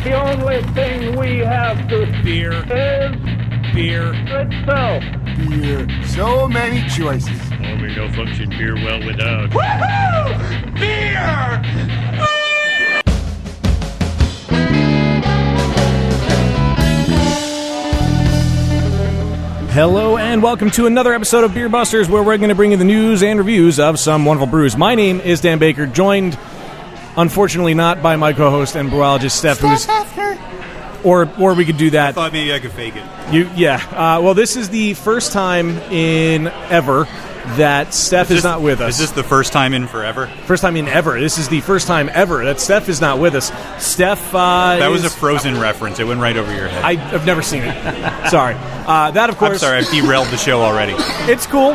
The only thing we have to Beer. is Beer. itself. Beer. So many choices. Only no function beer well without. Woohoo! Beer! Hello and welcome to another episode of Beer Busters, where we're going to bring you the news and reviews of some wonderful brews. My name is Dan Baker, joined, unfortunately not by my co-host and brewologist Steph, who's... Or we could do that. I thought maybe I could fake it. Well, this is the first time in ever that Steph is not with us. Is this the first time in forever? First time in ever. This is the first time ever that Steph is not with us. Steph That was a Frozen reference. It went right over your head. I've never seen it. Sorry. That, of course... I'm sorry, I've derailed the show already. It's cool.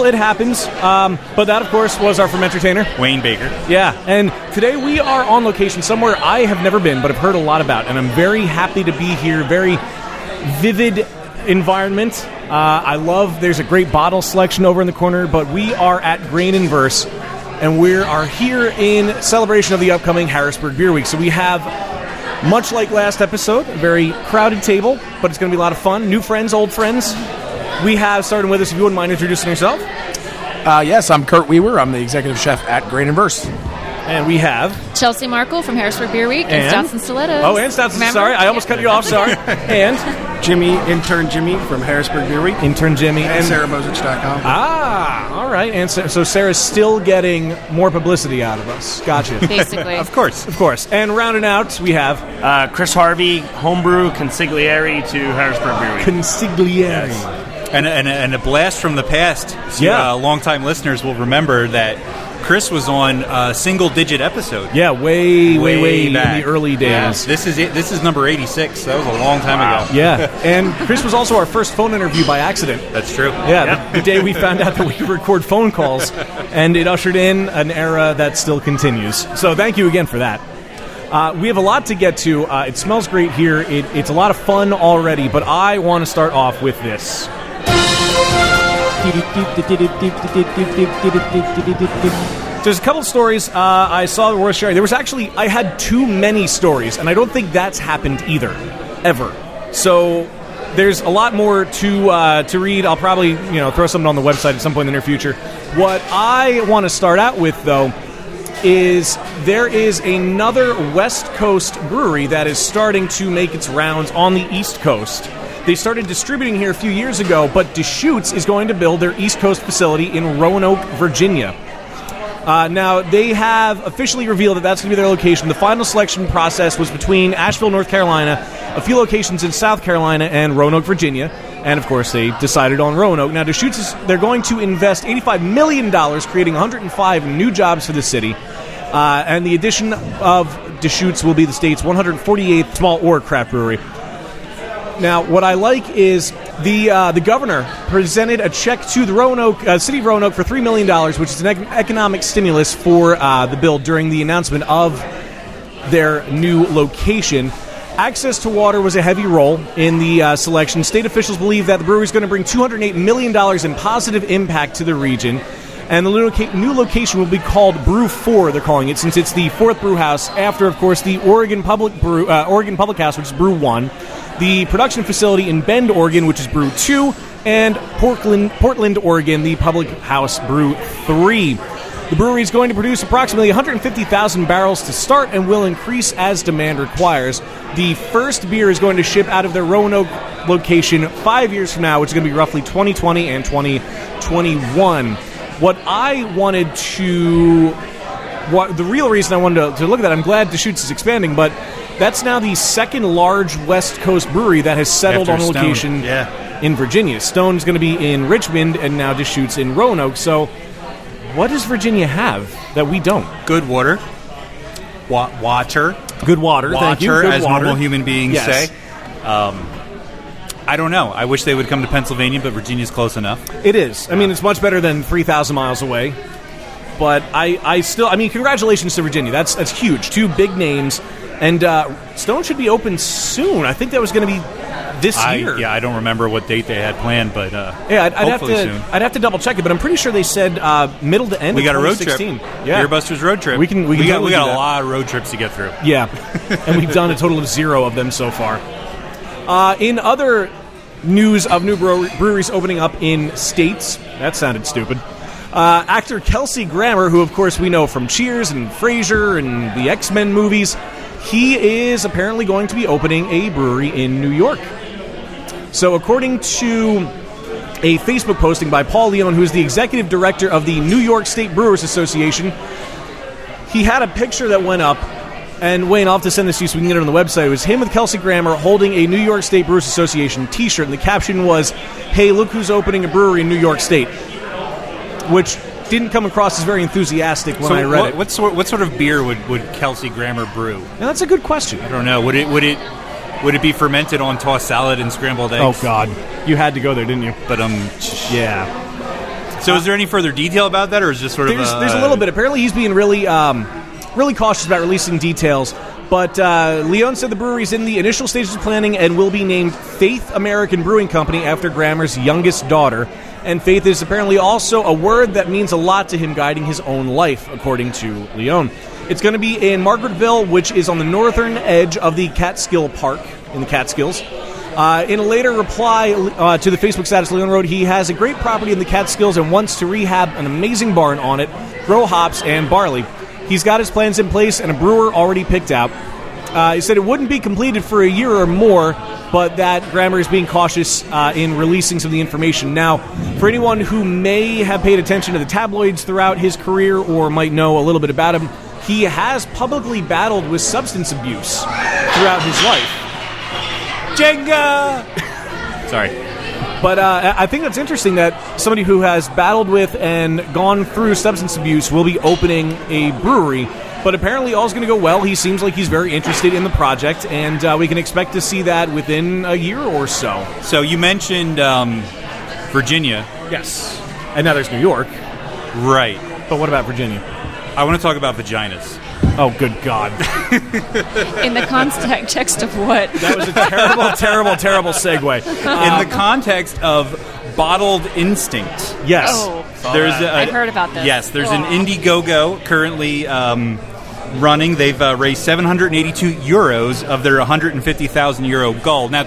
It happens. But that, of course, was our fermenter-tainer. Wayne Baker. Yeah, and today we are on location somewhere I have never been, but I've heard a lot about, and I'm very happy to be here. Very vivid environment. I love, there's a great bottle selection over in the corner, but we are at Grain and Verse, and we are here in celebration of the upcoming Harrisburg Beer Week. So we have, much like last episode, a very crowded table, but it's going to be a lot of fun. New friends, old friends. We have, starting with us, if you wouldn't mind introducing yourself. Yes, I'm Kurt Weaver. I'm the executive chef at Grain and Verse. And we have... Chelsea Markle from Harrisburg Beer Week and Stouts and Stilettos. Oh, and Stouts and... Sorry, I almost cut you off, sorry. And... Intern Jimmy from Harrisburg Beer Week. Intern Jimmy. And SarahMosich.com. Ah, all right. And so Sarah's still getting more publicity out of us. Gotcha. Basically. Of course. And rounding out, we have... Chris Harvey, homebrew consigliere to Harrisburg Beer Week. Consigliere. Yes. And a blast from the past. So, yeah. Longtime listeners will remember that Chris was on a single-digit episode. Yeah, way back. in the early days. Yeah. This is number 86. That was a long time ago. Yeah, and Chris was also our first phone interview by accident. That's true. Yeah, the day we found out that we could record phone calls, and it ushered in an era that still continues. So thank you again for that. We have a lot to get to. It smells great here. It's a lot of fun already, but I want to start off with this. There's a couple of stories I saw that were worth sharing. I had too many stories, and I don't think that's happened either, ever. So there's a lot more to read. I'll probably throw something on the website at some point in the near future. What I want to start out with, though, is there is another West Coast brewery that is starting to make its rounds on the East Coast. They started distributing here a few years ago, but Deschutes is going to build their East Coast facility in Roanoke, Virginia. Now, they have officially revealed that that's going to be their location. The final selection process was between Asheville, North Carolina, a few locations in South Carolina, and Roanoke, Virginia. And, of course, they decided on Roanoke. Now, Deschutes, they're going to invest $85 million, creating 105 new jobs for the city. And the addition of Deschutes will be the state's 148th small or craft brewery. Now, what I like is the governor presented a check to the city of Roanoke for $3 million, which is an economic stimulus for the bill during the announcement of their new location. Access to water was a heavy role in the selection. State officials believe that the brewery is going to bring $208 million in positive impact to the region. And the new location will be called Brew 4, they're calling it, since it's the fourth brew house after, of course, the Oregon Public House, which is Brew 1, the production facility in Bend, Oregon, which is Brew 2, and Portland, Oregon, the Public House Brew 3. The brewery is going to produce approximately 150,000 barrels to start and will increase as demand requires. The first beer is going to ship out of their Roanoke location 5 years from now, which is going to be roughly 2020 and 2021. The real reason I wanted to look at that, I'm glad Deschutes is expanding, but that's now the second large West Coast brewery that has settled on a location in Virginia. Stone's going to be in Richmond, and now Deschutes in Roanoke. So what does Virginia have that we don't? Good water. Water. Good water, thank you. Good as water. normal human beings Yes. say. I don't know. I wish they would come to Pennsylvania, but Virginia's close enough. It is. I mean, it's much better than 3,000 miles away. But I still, congratulations to Virginia. That's huge. Two big names. And Stone should be open soon. I think that was going to be this year. I don't remember what date they had planned, but I'd hopefully soon. I'd have to double check it, but I'm pretty sure they said middle to end. We of got a road 2016. trip. Yeah, Beerbusters road trip. We got a that. lot of road trips to get through. Yeah, and we've done a total of 0 of them so far. In other news of new breweries opening up in states, that sounded stupid. Actor Kelsey Grammer, who of course we know from Cheers and Frasier and the X-Men movies, he is apparently going to be opening a brewery in New York. So according to a Facebook posting by Paul Leone, who is the executive director of the New York State Brewers Association, he had a picture that went up, and Wayne, I'll have to send this to you so we can get it on the website. It was him with Kelsey Grammer holding a New York State Brewers Association t-shirt, and the caption was, "Hey, look who's opening a brewery in New York State," which didn't come across as very enthusiastic when I read it. What sort of beer would Kelsey Grammer brew? Now, that's a good question. I don't know. Would it be fermented on tossed salad and scrambled eggs? Oh, God. You had to go there, didn't you? But yeah. So is there any further detail about that, or is it just sort of... There's a little bit. Apparently he's being really cautious about releasing details. But Leon said the brewery's in the initial stages of planning and will be named Faith American Brewing Company after Grammer's youngest daughter. And faith is apparently also a word that means a lot to him guiding his own life, according to Leon. It's going to be in Margaretville, which is on the northern edge of the Catskill Park in the Catskills. In a later reply to the Facebook status, Leon wrote he has a great property in the Catskills and wants to rehab an amazing barn on it, grow hops and barley. He's got his plans in place and a brewer already picked out. He said it wouldn't be completed for a year or more, but that Grammer is being cautious in releasing some of the information. Now, for anyone who may have paid attention to the tabloids throughout his career or might know a little bit about him, he has publicly battled with substance abuse throughout his life. Jenga! Sorry. But I think that's interesting that somebody who has battled with and gone through substance abuse will be opening a brewery. But apparently all's going to go well. He seems like he's very interested in the project, and we can expect to see that within a year or so. So you mentioned Virginia. Yes. And now there's New York. Right. But what about Virginia? I want to talk about vaginas. Oh, good God. In the context of what? That was a terrible segue. In the context of Bottled Instinct. Yes. Oh, I've heard about this. Yes, there's an Indiegogo currently running. They've raised 782 euros of their 150,000 euro goal. Now,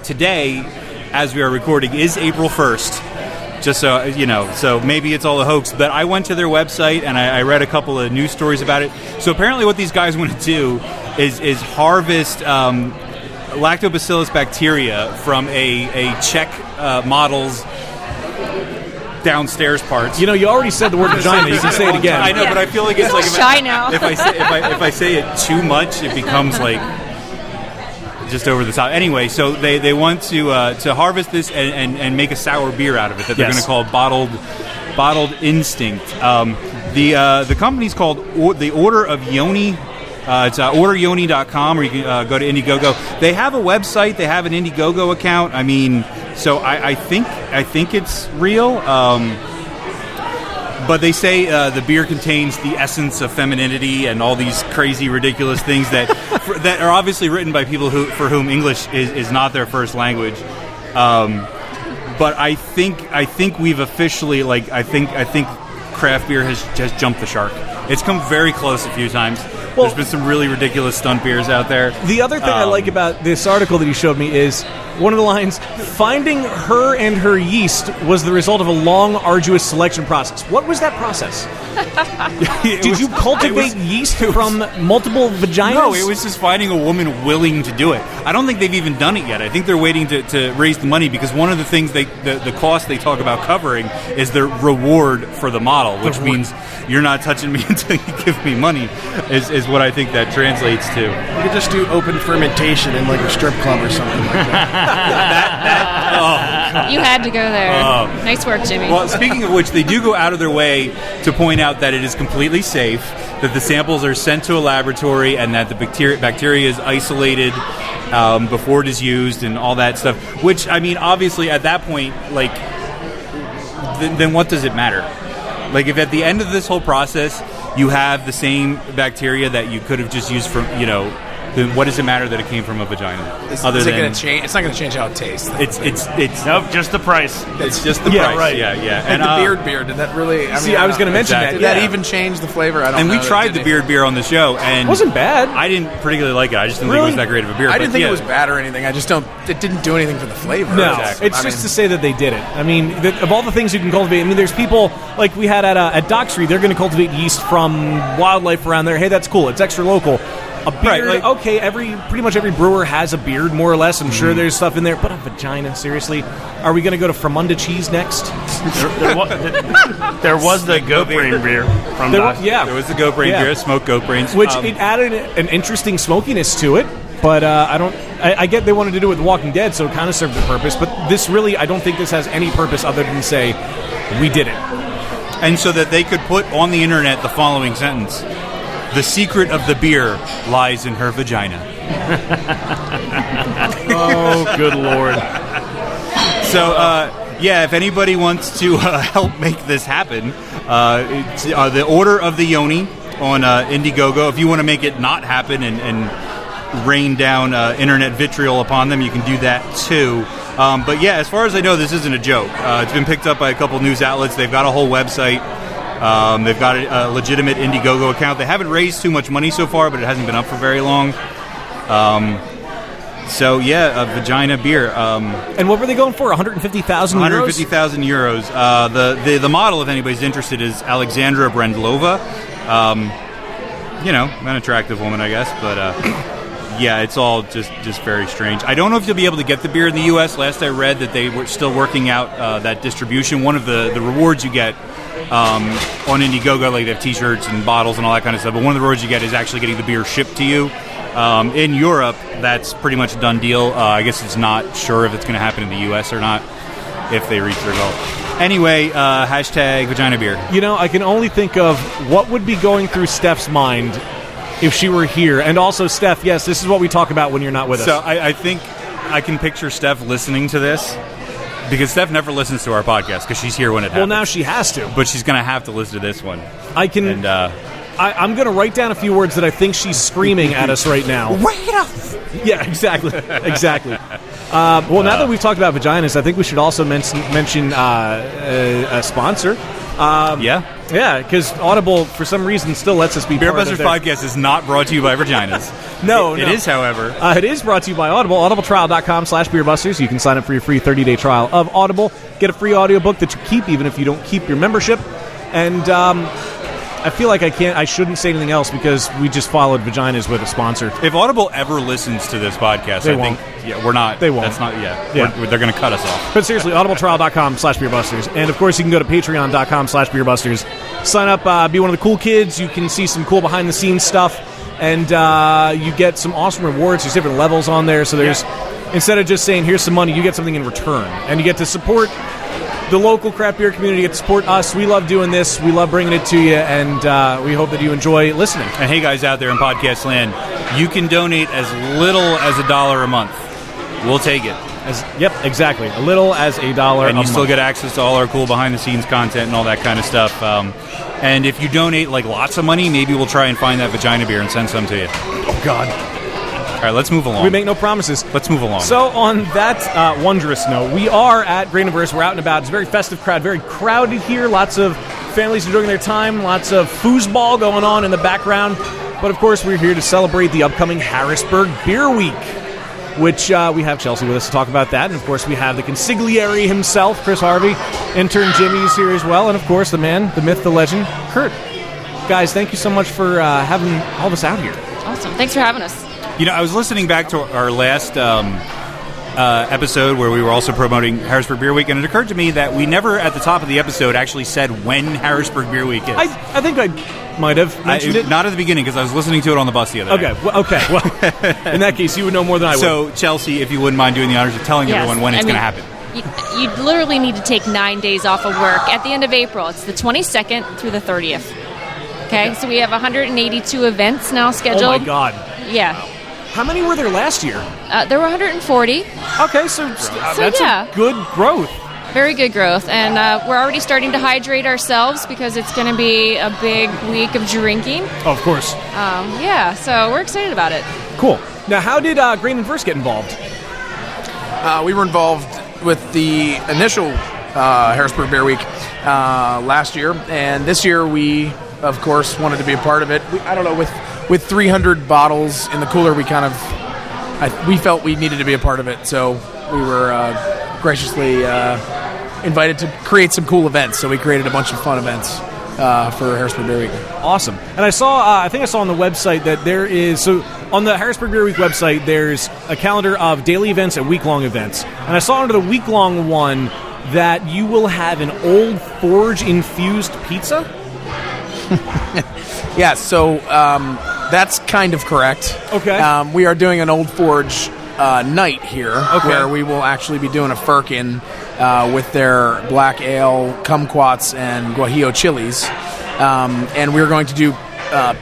today, as we are recording, is April 1st. Just so you know, so maybe it's all a hoax, but I went to their website and I read a couple of news stories about it. So apparently what these guys want to do is harvest lactobacillus bacteria from a Czech model's downstairs parts. You know, you already said the word vagina. You can say it again. I know, but I feel like it's like shy now. If I say it too much, it becomes like just over the top. Anyway, so they want to harvest this and make a sour beer out of it that they're going to call Bottled Instinct. The company's called the Order of Yoni. It's orderyoni.com, or you can go to Indiegogo. They have a website. They have an Indiegogo account. I mean, so I think it's real. But they say the beer contains the essence of femininity and all these crazy, ridiculous things that that are obviously written by people for whom English is not their first language. But I think we've officially I think craft beer has just jumped the shark. It's come very close a few times. Well, there's been some really ridiculous stunt beers out there. The other thing I like about this article that he showed me is one of the lines, finding her and her yeast was the result of a long, arduous selection process. What was that process? Did you cultivate yeast from multiple vaginas? No, it was just finding a woman willing to do it. I don't think they've even done it yet. I think they're waiting to raise the money, because one of the things the cost they talk about covering is the reward for the model, which means you're not touching me until you give me money, is what I think that translates to. You could just do open fermentation in like a strip club or something like that. You had to go there. Nice work, Jimmy. Well, speaking of which, they do go out of their way to point out that it is completely safe, that the samples are sent to a laboratory, and that the bacteria is isolated before it is used and all that stuff. Which, I mean, obviously at that point, then what does it matter? Like, if at the end of this whole process you have the same bacteria that you could have just used from, then what does it matter that it came from a vagina? It's not going to change how it tastes. It's Nope, just the price. It's just the Yeah, price. right. Yeah. And the beard beer, did that really... I was going to mention exactly. Did that even change the flavor? I don't And know. we tried the beard beer on the show, and It wasn't bad. I didn't particularly like it. I just didn't Really? think it was that great of a beer. I but didn't think yeah. it was bad or anything. I just don't... It didn't do anything for the flavor. No, Exactly. it's just to say that they did it. I mean, of all the things you can cultivate, there's people like we had at Dock Street. They're going to cultivate yeast from wildlife around there. Hey, that's cool. It's extra local. A beard, Right, okay. Pretty much every brewer has a beard, more or less. I'm sure there's stuff in there, but a vagina. Seriously, are we going to go to Fremunda cheese next? There was the goat brain beer from Doc. There was the goat brain Yeah. beer, smoked goat brains. Which it added an interesting smokiness to it. But I get they wanted to do it with Walking Dead, so it kind of served the purpose. But this really, I don't think this has any purpose other than say, we did it. And so that they could put on the internet the following sentence. The secret of the beer lies in her vagina. Oh, good Lord. So, if anybody wants to help make this happen, it's the Order of the Yoni on Indiegogo. If you want to make it not happen and rain down internet vitriol upon them, you can do that too. But yeah, as far as I know, this isn't a joke. It's been picked up by a couple news outlets. They've got a whole website. They've got a legitimate Indiegogo account. They haven't raised too much money so far, but it hasn't been up for very long. A vagina beer. And what were they going for? 150,000 euros? 150,000 euros. The model, if anybody's interested, is Alexandra Brendlova. An attractive woman, I guess, but it's all just very strange. I don't know if you'll be able to get the beer in the U.S. Last I read that they were still working out that distribution. One of the rewards you get on Indiegogo, like they have T-shirts and bottles and all that kind of stuff. But one of the rewards you get is actually getting the beer shipped to you. In Europe, that's pretty much a done deal. I guess it's not sure if it's going to happen in the U.S. or not if they reach their goal. Anyway, hashtag vagina beer. I can only think of what would be going through Steph's mind if she were here. And also, Steph, yes, this is what we talk about when you're not with us. So I think I can picture Steph listening to this. Because Steph never listens to our podcast because she's here when it happens. Well, now she has to. But she's going to have to listen to this one. I'm going to write down a few words that I think she's screaming at us right now. Wait up! Yeah, exactly. Now that we've talked about vaginas, I think we should also mention a sponsor. Yeah, because Audible, for some reason, still lets us be Beer part Busters of their... podcast is not brought to you by vaginas. No. It is, however. It is brought to you by Audible. audibletrial.com/beerbusters. You can sign up for your free 30-day trial of Audible. Get a free audiobook that you keep, even if you don't keep your membership. And I feel like I shouldn't say anything else because we just followed vaginas with a sponsor. If Audible ever listens to this podcast, They I won't. think, we're not. They won't. That's not, Yeah. They're going to cut us off. But seriously, audibletrial.com/beerbusters. And of course, you can go to patreon.com/beerbusters. Sign up, be one of the cool kids. You can see some cool behind-the-scenes stuff. And you get some awesome rewards. There's different levels on there. So instead of just saying, here's some money, you get something in return. And you get to support the local craft beer community, get to support us. We love doing this. We love bringing it to you. And we hope that you enjoy listening. And hey, guys out there in podcast land, you can donate as little as $1 a month. We'll take it. Yep, exactly. A little as $1 And a you still month. get access to all our cool behind-the-scenes content and all that kind of stuff. And if you donate lots of money, maybe we'll try and find that vagina beer and send some to you. Oh, God. All right, let's move along. We make no promises. Let's move along. So on that wondrous note, we are at Grainiverse. We're out and about. It's a very festive crowd, very crowded here. Lots of families enjoying their time. Lots of foosball going on in the background. But of course, we're here to celebrate the upcoming Harrisburg Beer Week, which we have Chelsea with us to talk about that. And of course, we have the consigliere himself, Chris Harvey. Intern Jimmy's here as well. And of course, the man, the myth, the legend, Kurt. Guys, thank you so much for having all of us out here. Awesome. Thanks for having us. I was listening back to our last episode where we were also promoting Harrisburg Beer Week, and it occurred to me that we never, at the top of the episode, actually said when Harrisburg Beer Week is. I think I might have mentioned it. Not at the beginning, because I was listening to it on the bus the other day. Okay. Well, in that case, you would know more than I would. So, Chelsea, if you wouldn't mind doing the honors of telling everyone when it's going to happen. You literally need to take 9 days off of work at the end of April. It's the 22nd through the 30th. Okay, so we have 182 events now scheduled. Oh, my God. Yeah. How many were there last year? There were 140. Okay, so that's a good growth. Very good growth, and we're already starting to hydrate ourselves because it's going to be a big week of drinking. Oh, of course. So we're excited about it. Cool. Now, how did Grain and Verse get involved? We were involved with the initial Harrisburg Beer Week last year, and this year we, of course, wanted to be a part of it. I don't know, with 300 bottles in the cooler, we felt we needed to be a part of it, so we were graciously invited to create some cool events. So we created a bunch of fun events for Harrisburg Beer Week. Awesome. And I saw, I think I saw on the website that there is, so on the Harrisburg Beer Week website, there's a calendar of daily events and week-long events. And I saw under the week-long one that you will have an Old Forge infused pizza? Yeah, so that's kind of correct. Okay. We are doing an Old Forge night here, where we will actually be doing a firkin with their black ale, kumquats, and guajillo chilies, and we're going to do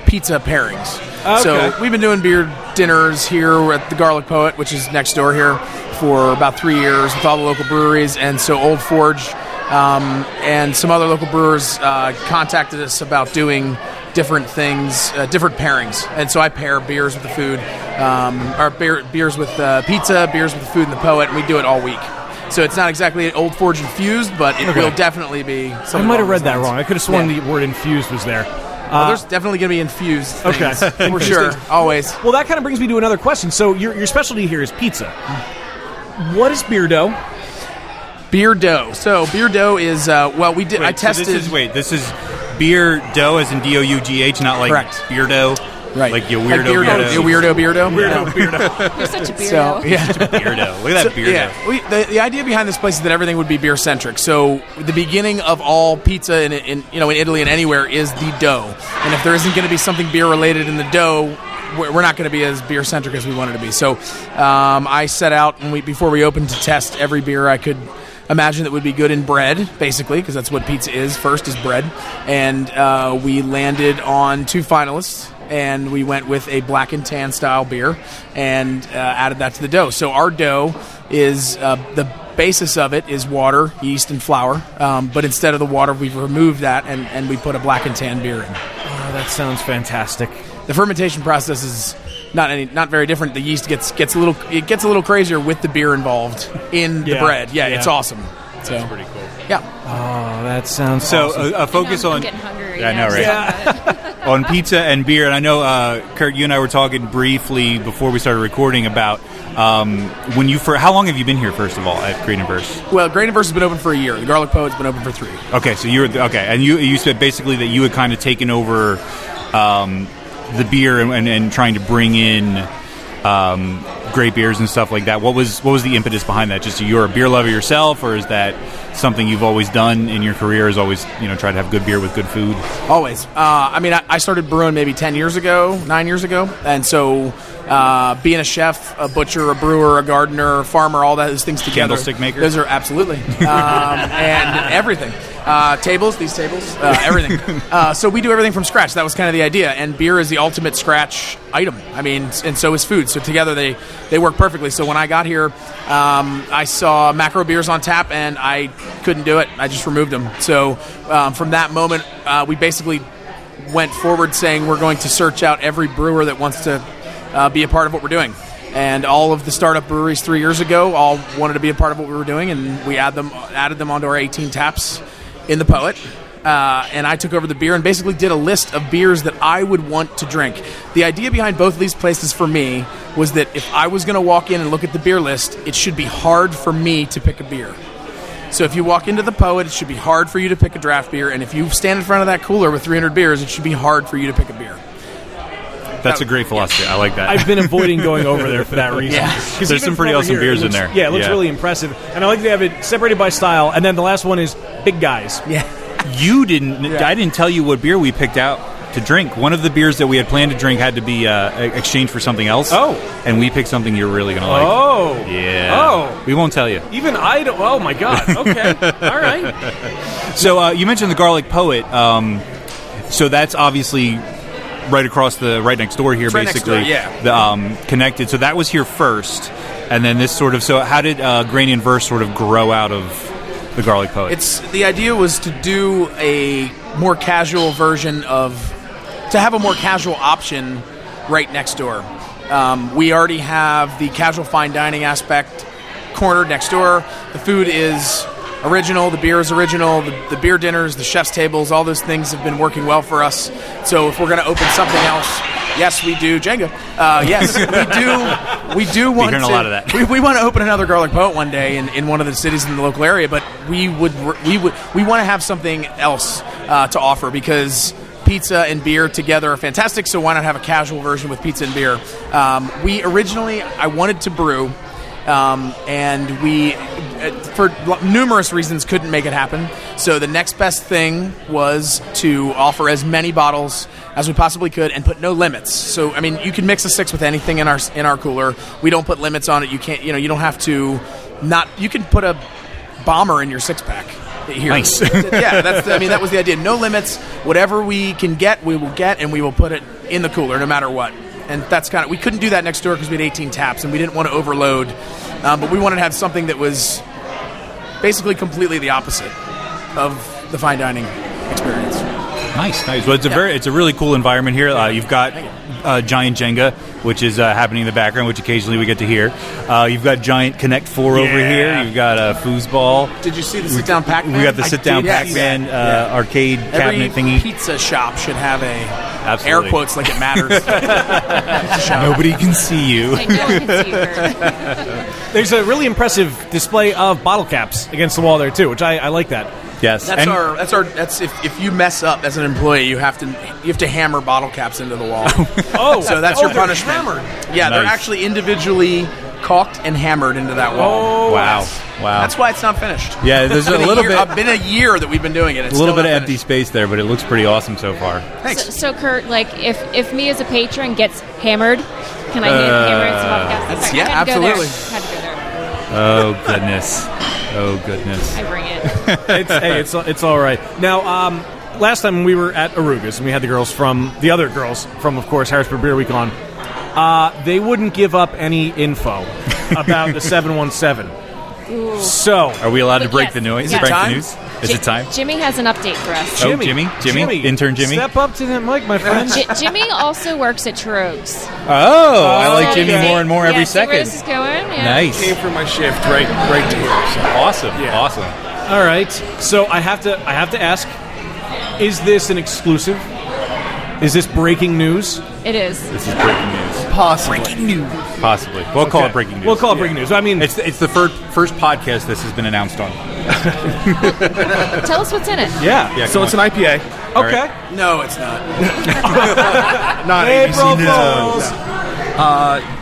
pizza pairings. Okay. So we've been doing beer dinners here at the Garlic Poet, which is next door here, for about 3 years with all the local breweries, and so Old Forge and some other local brewers contacted us about doing different things, different pairings, and so I pair beers with the food, or beers with pizza, beers with the food and the Poet, and we do it all week. So it's not exactly Old Forge infused, but it will definitely be. I might have read that wrong. I could have sworn the word infused was there. Well, there's definitely going to be infused things, for sure, always. Well, that kind of brings me to another question. So your specialty here is pizza. What is beer dough? Beer dough. So beer dough is we did. I tested. So this is beer dough as in DOUGH, not like Correct. beer dough. Right. Like you weirdo, beer dough. weirdo. Beer dough. You're such a beardo. So yeah. Beer dough. Look at that beer dough. The idea behind this place is that everything would be beer centric. So the beginning of all pizza in Italy and anywhere is the dough. And if there isn't going to be something beer related in the dough, we're not going to be as beer centric as we wanted to be. So I set out before we opened to test every beer I could imagine that would be good in bread, basically, because that's what pizza is. First is bread, and we landed on 2 finalists. And we went with a black and tan style beer and added that to the dough. So our dough is, the basis of it is water, yeast, and flour. But instead of the water, we've removed that and we put a black and tan beer in. Oh, that sounds fantastic. The fermentation process is not very different. The yeast gets a little crazier with the beer involved in the bread. Yeah, it's awesome. So, That's pretty cool. Yeah. Oh, that sounds awesome. A focus I'm on getting hungry. Yeah, I know, right? Yeah. On pizza and beer, and I know Kurt, you and I were talking briefly before we started recording about how long have you been here, first of all, at Grain and Verse? Well, Grain and Verse has been open for a year. The Garlic Poet's been open for 3. Okay, so and you said basically that you had kind of taken over the beer and trying to bring in great beers and stuff like that. What was the impetus behind that? Just you're a beer lover yourself, or is that something you've always done in your career? Is always try to have good beer with good food? Always. I started brewing maybe 9 years ago, and so being a chef, a butcher, a brewer, a gardener, a farmer, all those things together. Candlestick maker. Those are absolutely and everything. These tables, everything. So we do everything from scratch. That was kind of the idea. And beer is the ultimate scratch item. I mean, and so is food. So together they work perfectly. So when I got here, I saw macro beers on tap, and I couldn't do it. I just removed them. So from that moment, we basically went forward saying we're going to search out every brewer that wants to be a part of what we're doing. And all of the startup breweries 3 years ago all wanted to be a part of what we were doing, and we added them onto our 18 taps in the Poet. And I took over the beer and basically did a list of beers that I would want to drink. The idea behind both of these places for me was that if I was going to walk in and look at the beer list, it should be hard for me to pick a beer. So if you walk into the Poet, it should be hard for you to pick a draft beer, and if you stand in front of that cooler with 300 beers, it should be hard for you to pick a beer. That's a great philosophy. I like that. I've been avoiding going over there for that reason. Yeah. There's some pretty awesome beers in there. Yeah, it looks really impressive. And I like to have it separated by style. And then the last one is big guys. Yeah. You didn't. Yeah. I didn't tell you what beer we picked out to drink. One of the beers that we had planned to drink had to be exchanged for something else. Oh. And we picked something you're really going to like. Oh. Yeah. Oh. We won't tell you. Even I don't. Oh, my God. Okay. All right. So you mentioned the Garlic Poet. So that's obviously right next door here, right basically. Next door, connected. So that was here first. And then this sort of. So how did Grain and Verse sort of grow out of the Garlic Poet? The idea was to do a more casual version to have a more casual option right next door. We already have the casual fine dining aspect cornered next door. The food is original, the beer is original, the beer dinners, the chef's tables, all those things have been working well for us. So if we're going to open something else, yes, we do. Jenga. Yes, we do want hearing to. a lot of that. We want to open another Garlic Poet one day in one of the cities in the local area, but we want to have something else to offer because pizza and beer together are fantastic. So why not have a casual version with pizza and beer? I wanted to brew. And we, for numerous reasons, couldn't make it happen. So the next best thing was to offer as many bottles as we possibly could and put no limits. So, I mean, you can mix a 6 with anything in our cooler. We don't put limits on it. You can't, you don't have to you can put a bomber in your 6-pack. Here. Nice. Yeah, that was the idea. No limits. Whatever we can get, we will get, and we will put it in the cooler no matter what. And that's we couldn't do that next door because we had 18 taps and we didn't want to overload. But we wanted to have something that was basically completely the opposite of the fine dining experience. Nice. Well, it's a really cool environment here. You've got Giant Jenga, which is happening in the background, which occasionally we get to hear. You've got Giant Connect 4 over here. You've got Foosball. Did you see the sit-down Pac-Man? We got the sit-down Pac-Man arcade cabinet thingy. Every pizza shop should have Absolutely. air quotes like it matters. Pizza shop. Nobody can see you. I know one can see her. There's a really impressive display of bottle caps against the wall there too, which I like that. Yes. That's if you mess up as an employee, you have to hammer bottle caps into the wall. So that's your they're punishment. hammered. Yeah, they're Nice. actually individually caulked and hammered into that wall. Wow. That's why it's not finished. Yeah, there's a little bit. It's been a year that we've been doing it. It's A little still bit not of empty finished. space there, but it looks pretty awesome so far. Thanks. So Kurt, like, if me as a patron gets hammered, can I hammer in some podcasts? yeah, absolutely. Had to go there. Oh goodness. I bring it. It's all right. Now, last time we were at Arugas and we had the other girls from, of course, Harrisburg Beer Week on. They wouldn't give up any info about the 717. Ooh. So, Are we allowed to But break yes, the noise? yes. Break the Time? news? Is it time? Jimmy has an update for us. Oh, Jimmy? Intern Jimmy? Step up to that mic, my friend. Jimmy also works at Trogs. Oh, I like Jimmy See- more and more every yeah, see where second. this is going? Yeah. Nice. Came for my shift right to here. So. Awesome. All right. So I have to ask: is this an exclusive? Is this breaking news? It is. This is breaking news. Possibly. We'll call it breaking news. We'll call it breaking news. I mean, It's the first podcast this has been announced on. Tell us what's in it. yeah. So it's an IPA. Okay. No, it's not. Not April ABC. Fools.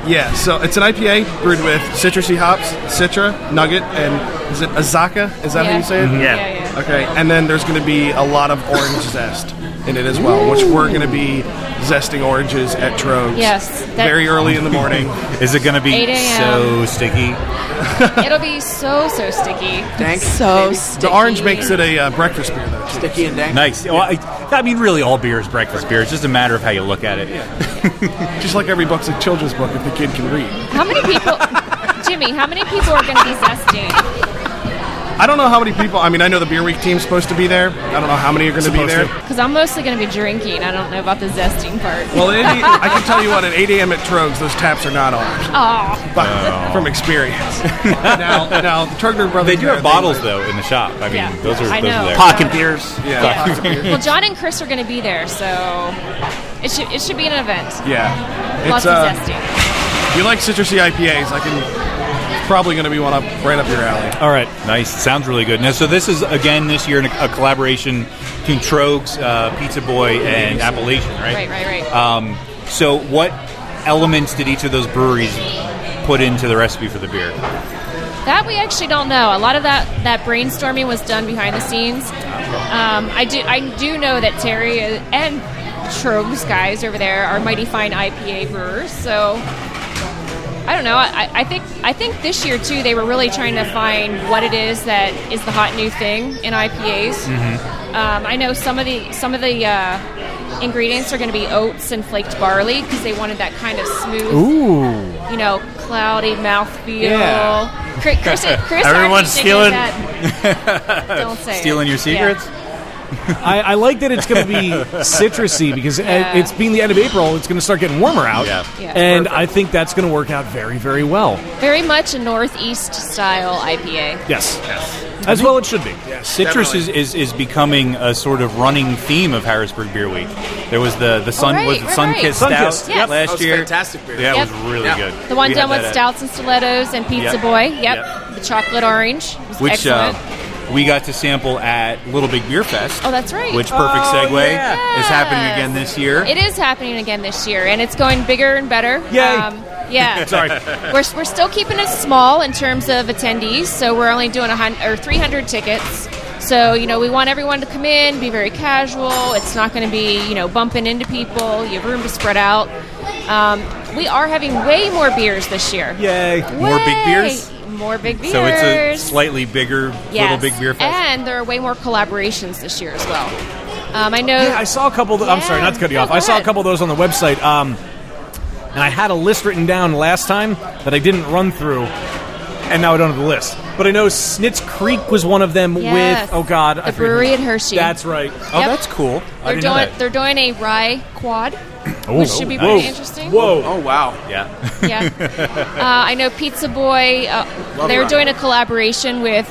Yeah, so it's an IPA brewed with citrusy hops, Citra, Nugget, and is it Azaka? Is that how you say it? Yeah. Okay, and then there's going to be a lot of orange zest in it as well, which we're going to be zesting oranges at Trogs. Yes, Very early in the morning. Is it going to be 8 a.m. so sticky? It'll be so sticky. Dank, So maybe? sticky. The orange makes it a breakfast beer, though. too. Sticky and dank. Nice. Well, I mean, really, all beer is breakfast beer. It's just a matter of how you look at it. Just like every book's a children's book if the kid can read. How many people, Jimmy? How many people are going to be zesting? I don't know how many people. I mean, I know the Beer Week team's supposed to be there. I don't know how many are going to be there. Because I'm mostly going to be drinking. I don't know about the zesting part. Well, I can tell you what, at 8 a.m. at Trogs, those taps are not ours. Oh, But from experience. now, the Trogner brothers. They do have bottles, though, in the shop. I mean, Yeah. those are I know. there. Pocket beers. Yeah. well, John and Chris are going to be there, so it should be an event. Yeah. Lots It's, of zesting. if you like citrusy IPAs, it's probably going to be one right up your alley. All right. Nice. Sounds really good. Now, so this is, again, this year a collaboration between Trogs, Pizza Boy, and Appalachian, right? Right. So what elements did each of those breweries put into the recipe for the beer? That we actually don't know. A lot of that brainstorming was done behind the scenes. I do know that Terry and Trogs guys over there are mighty fine IPA brewers, so I don't know. I think this year too they were really trying to find what it is that is the hot new thing in IPAs. I know some of the ingredients are going to be oats and flaked barley because they wanted that kind of smooth, cloudy mouthfeel. Yeah. Chris Everyone's stealing. stealing. Don't say Stealing it. your secrets? Yeah. I like that it's going to be citrusy because it's being the end of April. It's going to start getting warmer out, Yeah. and I think that's going to work out very, very well. Very much a Northeast style IPA. Yes, as well it should be. Citrus is becoming a sort of running theme of Harrisburg Beer Week. There was the Sun right, was the right, Sun-Kissed right. Stout Sun-Kissed. Yes. last That was year. fantastic beer. Yeah, Yep. it was really Yeah. good. The one We done had with that at- stouts and stilettos and Pizza Yep. Boy. Yep. Yep. The chocolate orange was which excellent. we got to sample at Little Big Beer Fest. Oh, that's right. Which perfect segue yeah. is happening again this year. It is happening again this year, and it's going bigger and better. Yay. Yeah. Sorry. We're still keeping it small in terms of attendees, so we're only doing 300 tickets. So, we want everyone to come in, be very casual. It's not going to be, bumping into people. You have room to spread out. We are having way more beers this year. Yay. More big beers? More big beers. So it's a slightly bigger Yes. Little Big Beer Fest. And there are way more collaborations this year as well. I know. Yeah, I saw a couple. I'm sorry, not to cut you No, off. go I saw a ahead. couple of those on the website. And I had a list written down last time that I didn't run through, and now I don't have the list. But I know Snitz Creek was one of them Yes. with, I The forget brewery who- in Hershey. That's right. Oh, Yep. that's cool. I They're didn't know doing that. they're doing a rye quad, Oh, which should be whoa. pretty interesting. Whoa. Oh, wow. Yeah. Yeah. I know Pizza Boy. They're rye. doing a collaboration with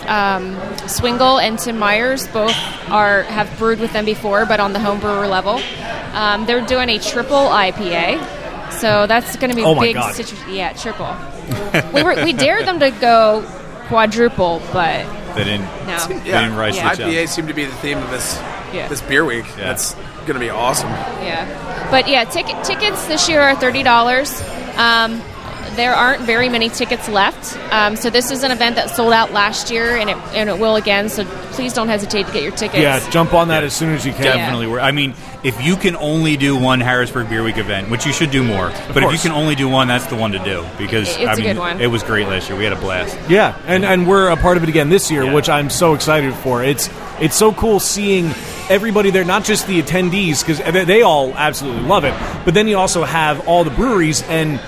Swingle and Tim Myers. Both have brewed with them before, but on the home brewer level. They're doing a triple IPA. So that's going to be Oh my big. God. Yeah, triple. we dared them to go quadruple, but They didn't. no. They didn't rise Yeah. to the IPA seem to be the theme of this Yeah. this beer week. Yeah. That's going to be awesome. Yeah, but yeah, tickets this year are $30. There aren't very many tickets left, so this is an event that sold out last year, and it will again. So please don't hesitate to get your tickets. Yeah, jump on that as soon as you can. Definitely. I mean, if you can only do one Harrisburg Beer Week event, which you should do more, but if you course. can only do one, that's the one to do because It's a good one. It was great last year. We had a blast. Yeah, and we're a part of it again this year, Yeah. which I'm so excited for. It's so cool seeing everybody there, not just the attendees, because they all absolutely love it, but then you also have all the breweries, and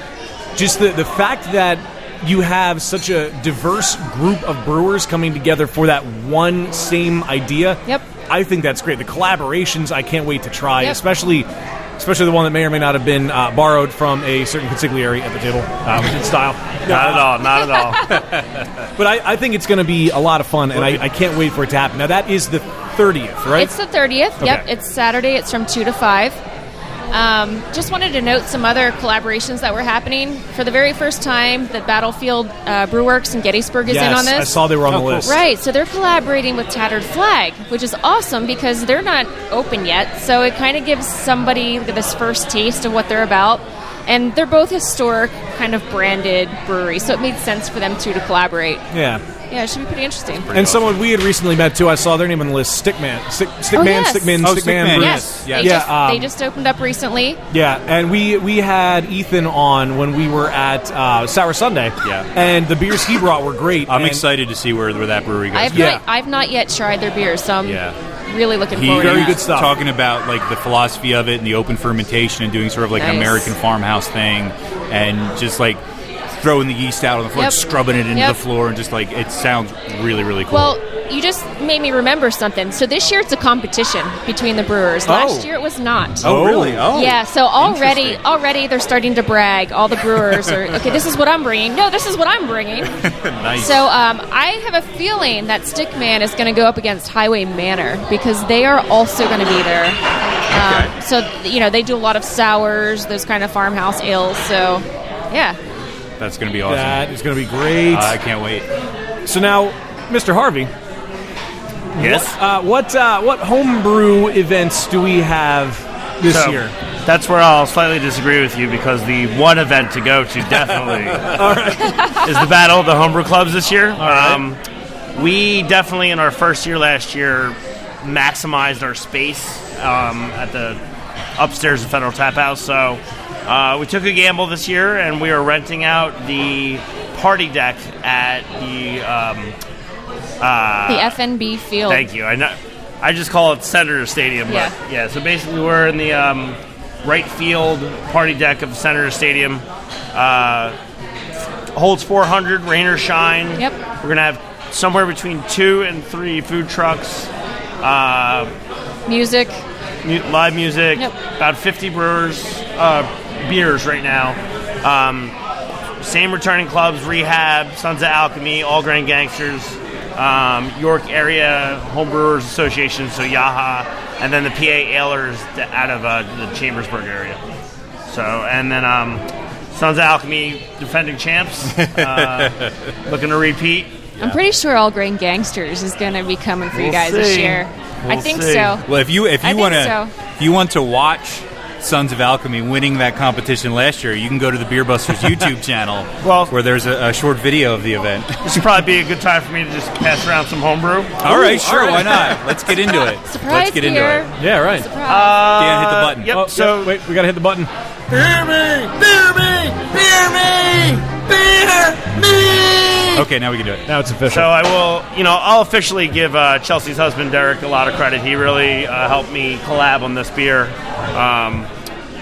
just the fact that you have such a diverse group of brewers coming together for that one same idea. Yep. I think that's great. The collaborations, I can't wait to try, Yep. especially the one that may or may not have been borrowed from a certain consigliere at the table, in style. Not at all. Not at all. But I think it's going to be a lot of fun, and I can't wait for it to happen. Now, that is the 30th, right? It's the 30th. Yep, Okay. it's Saturday. It's from 2 to 5. Just wanted to note some other collaborations that were happening. For the very first time, the Battlefield Brewworks in Gettysburg is in on this. I saw they were on the cool. list. Right, so they're collaborating with Tattered Flag, which is awesome because they're not open yet. So it kind of gives somebody this first taste of what they're about. And they're both historic, kind of branded breweries, so it made sense for them two to collaborate. Yeah. Yeah, it should be pretty interesting. And someone we had recently met, too, I saw their name on the list, Stickman. Oh, Stickman, yes. Stickman, Oh, Stickman. Stickman, Brews. Yes, Yeah. they just opened up recently. Yeah, and we had Ethan on when we were at Sour Sunday. Yeah. And the beers he brought were great. I'm and excited to see where that brewery goes. I've not yet tried their beers, so I'm Yeah. really looking He- forward to Very that. good stuff. Talking about like the philosophy of it and the open fermentation and doing sort of like an Nice. American farmhouse thing and just like throwing the yeast out on the floor, Yep. scrubbing it into Yep. the floor, and just like it sounds really, really cool. Well, you just made me remember something. So this year it's a competition between the brewers. Last year it was not. oh, really? Oh, Yeah, so Interesting. already they're starting to brag. All the brewers are, okay, this is what I'm bringing. No, this is what I'm bringing. Nice. So I have a feeling that Stickman is going to go up against Highway Manor because they are also going to be there. So, they do a lot of sours, those kind of farmhouse ales. So, yeah. That's going to be awesome. That is going to be great. I can't wait. So now, Mr. Harvey, Yes. what homebrew events do we have this So, year? That's where I'll slightly disagree with you because the one event to go to definitely is the Battle of the Homebrew Clubs this year. We definitely, in our first year last year, maximized our space at the upstairs of Federal Tap House. So we took a gamble this year, and we are renting out the party deck at the The FNB field. Thank you. I know. I just call it Senator Stadium. Yeah. But yeah, so basically we're in the right field party deck of Senator Stadium. Holds 400, rain or shine. Yep. We're going to have somewhere between 2 and 3 food trucks. Music. Live music. Yep. About 50 beers right now. Same returning clubs, Rehab, Sons of Alchemy, All Grain Gangsters, York Area Homebrewers Association, so Yaha, and then the PA Ailers out of the Chambersburg area. So, and then Sons of Alchemy, defending champs, looking to repeat. I'm pretty sure All Grain Gangsters is going to be coming for you We'll guys this see. year. I We'll think see. so. Well, if you I think want so. if you want to watch Sons of Alchemy winning that competition last year, you can go to the Beer Busters YouTube channel, Well- where there's a short video of the event. This would probably be a good time for me to just pass around some homebrew. All right, sure, why not? Let's get into it. Surprise Let's get into beer. it. Yeah, right. Surprise. Dan, hit the button. Yep. Oh, So wait, we gotta hit the button. Okay, now we can do it. Now it's official. So I will, I'll officially give Chelsea's husband Derek a lot of credit. He really helped me collab on this beer.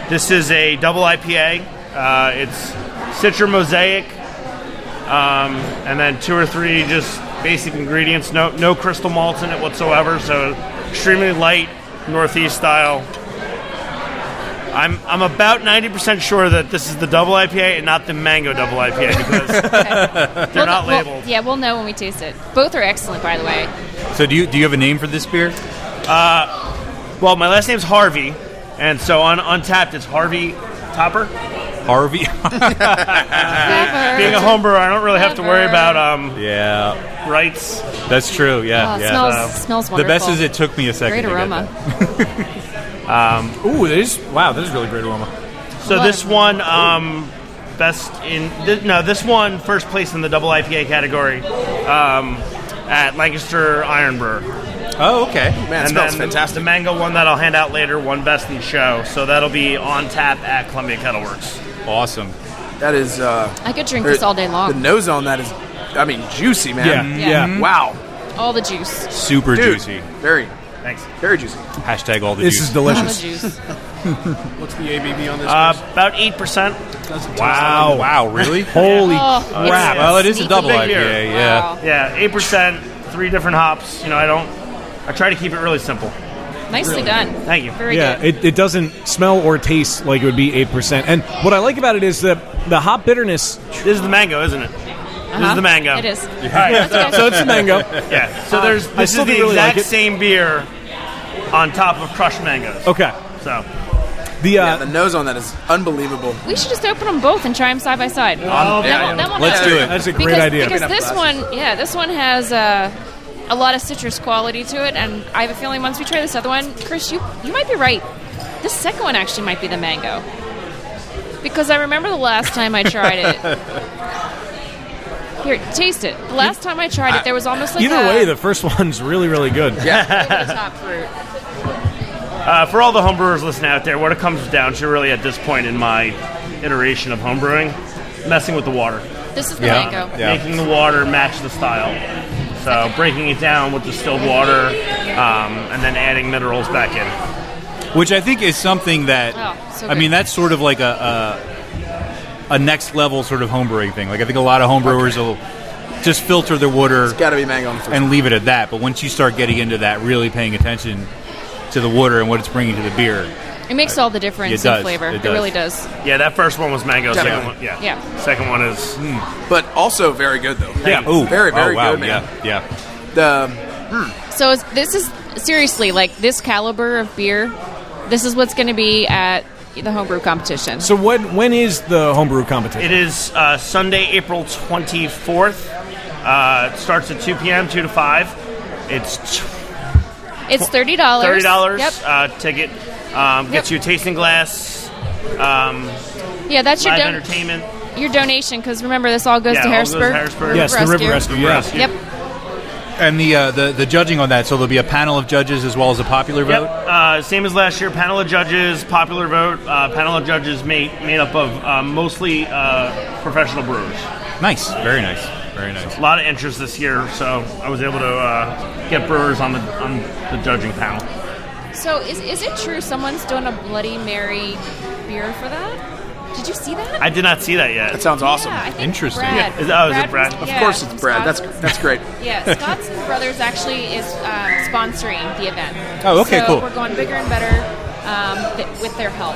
This is a double IPA. It's Citra Mosaic, and then 2 or 3 just basic ingredients. No crystal malts in it whatsoever. So extremely light Northeast style. I'm about 90% sure that this is the double IPA and not the mango double IPA because they're not labeled. Yeah, we'll know when we taste it. Both are excellent, by the way. So do you have a name for this beer? Well, my last name's Harvey, and so on Untapped it's Harvey Topper. Harvey? Being a homebrewer, I don't really have to worry about Yeah, rights. that's true. Yeah, Oh, it yeah. smells The wonderful. best is it took me a second Great to aroma. get that. Ooh, that is really great aroma. So Well, this one, this one first place in the double IPA category at Lancaster Iron Brewer. Oh, okay. Man, it And smells then fantastic. the mango one that I'll hand out later won best in show, so that'll be on tap at Columbia Kettleworks. Awesome. That is. I could drink this all day The long. nose on that is, juicy, man. Yeah. Wow, All the juice. Super dude, juicy. very, Thanks. very juicy. Hashtag all the This juice. is All the delicious. juice. What's the ABV on this? About 8%. Wow. Wow, really? Holy Oh, crap. it's Well, it is a sneaky. double big IPA, beer. yeah. Wow. Yeah, 8%, 3 different hops. I try to keep it really simple. Nicely done. Thank you. Very Yeah, good. it doesn't smell or taste like it would be 8%. And what I like about it is that the hop bitterness. This is the mango, isn't it? This is the mango. It is. All right, So it's the mango. yeah. So I this still is the didn't really exact like it. same beer on top of crushed mangoes. Okay. So The Yeah, the nose on that is unbelievable. We should just open them both and try them side by side. Then we'll Let's know. do it. that's a great Because, idea. because this one has a lot of citrus quality to it, and I have a feeling once we try this other one, Chris, you might be right. This second one actually might be the mango. Because I remember the last time I tried it. Here, taste it. The last time I tried it, there was almost like Either way, the first one's really, really good. over the top fruit. for all the homebrewers listening out there, what it comes down to really at this point in my iteration of homebrewing, messing with the water. This is the Yeah. mango. Yeah. Making the water match the style. So breaking it down with distilled water and then adding minerals back in. Which I think is something that, Oh, so I mean, good. that's sort of like a next level sort of homebrewing thing. Like I think a lot of homebrewers will just filter their water Got to be mango on the first. and leave it at that. But once you start getting into that, really paying attention to the water and what it's bringing to the beer, It makes all the difference It does. in flavor. It It does. really does. Yeah, that first one was mango. Second Definitely. one, yeah. Yeah. Second one is But also very good though. Yeah. oh, Very, very wow, good, man. Yeah, The So this is seriously like this caliber of beer. This is what's going to be at the homebrew competition. So when is the homebrew competition? It is Sunday, April 24th. It starts at 2 p.m., 2 to 5. It's It's $30. $30 Yep. ticket. Gets you a tasting glass, Yeah, that's your live entertainment. your donation. Because remember, this all goes Yeah, to all goes to Harrisburg. Harrisburg. Yes, the River Rescue. Yeah. Rescue. Yep. And the judging on that, so there'll be a panel of judges as well as a popular vote. Yep. Same as last year. Panel of judges, popular vote. Panel of judges made up of mostly professional brewers. Nice, very nice. Very nice. A lot of interest this year, so I was able to get brewers on the judging panel. So is it true someone's doing a Bloody Mary beer for that? Did you see that? I did not see that yet. That sounds awesome. Yeah, I think Interesting. Brad, Is it Brad? Of course it's Brad. That's great. Yeah, Scott's Brothers actually is sponsoring the event. Oh, okay, so cool. We're going bigger and better with their help.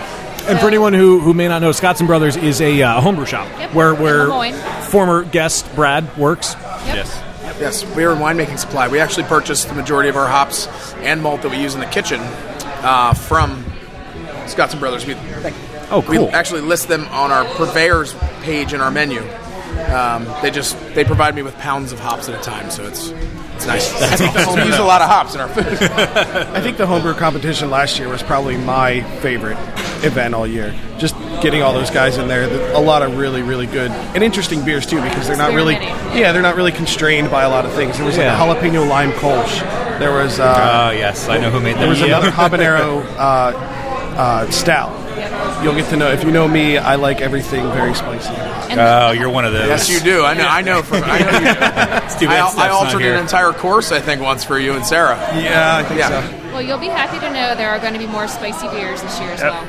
And for anyone who may not know, Scotts and Brothers is a homebrew shop Yep. where In Lemoyne. former guest Brad works. Yep. Yes. Yes, beer and winemaking supply. We actually purchased the majority of our hops and malt that we use in the kitchen from Scotts and Brothers. Oh, cool. We actually list them on our purveyors page in our menu. They provide me with pounds of hops at a time, so it's nice. We use a lot of hops in our food. I think the homebrew competition last year was probably my favorite event all year. Just getting all those guys in there. A lot of really, really good and interesting beers too, because they're not really, they're not really constrained by a lot of things. There was like a jalapeno lime Kolsch. There was yes, I know who made that. there was another habanero stout. You'll get to know, if you know me, I like everything very spicy. Oh, you're one of those. Yes, you do. I know you do. It's too bad I Steph's not altered here. an entire course, I think, once for you and Sarah. Yeah, I think Yeah. so. Well, you'll be happy to know there are going to be more spicy beers this year as Yep. well.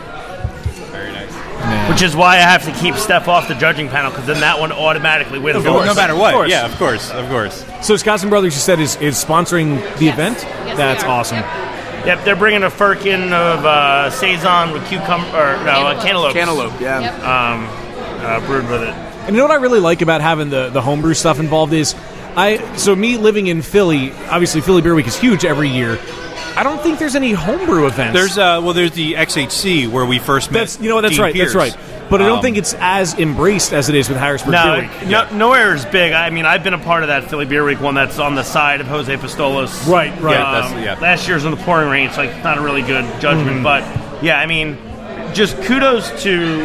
Very nice. Which is why I have to keep Steph off the judging panel, because then that one automatically wins. No matter what. Of course. Yeah, of course. So Scotts and Brothers, you said, is sponsoring the Yes. event? Yes, That's they are. awesome. Yep. Yep, they're bringing a firkin of Saison with cantaloupe. Cantaloupe, yeah. Yep. Brewed with it. And you know what I really like about having the homebrew stuff involved is, me living in Philly, obviously Philly Beer Week is huge every year. I don't think there's any homebrew events. There's the XHC where we first met. That's that's Dean right. Pierce. That's right. But I don't think it's as embraced as it is with Harrisburg Beer Week. Nowhere is big. I mean, I've been a part of that Philly Beer Week one that's on the side of Jose Pistolos. Right. Yeah, Last year's in the pouring rain, so it's not a really good judgment. But, yeah, I mean, just kudos to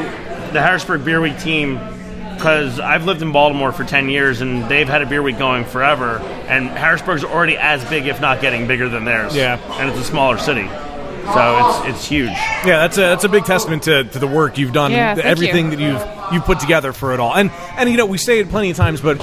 the Harrisburg Beer Week team, because I've lived in Baltimore for 10 years, and they've had a beer week going forever, and Harrisburg's already as big, if not getting bigger than theirs. Yeah. And it's a smaller city. So it's huge. Yeah, that's a big testament to the work you've done, Yeah, thank everything you. that you've put together for it all. And we say it plenty of times, but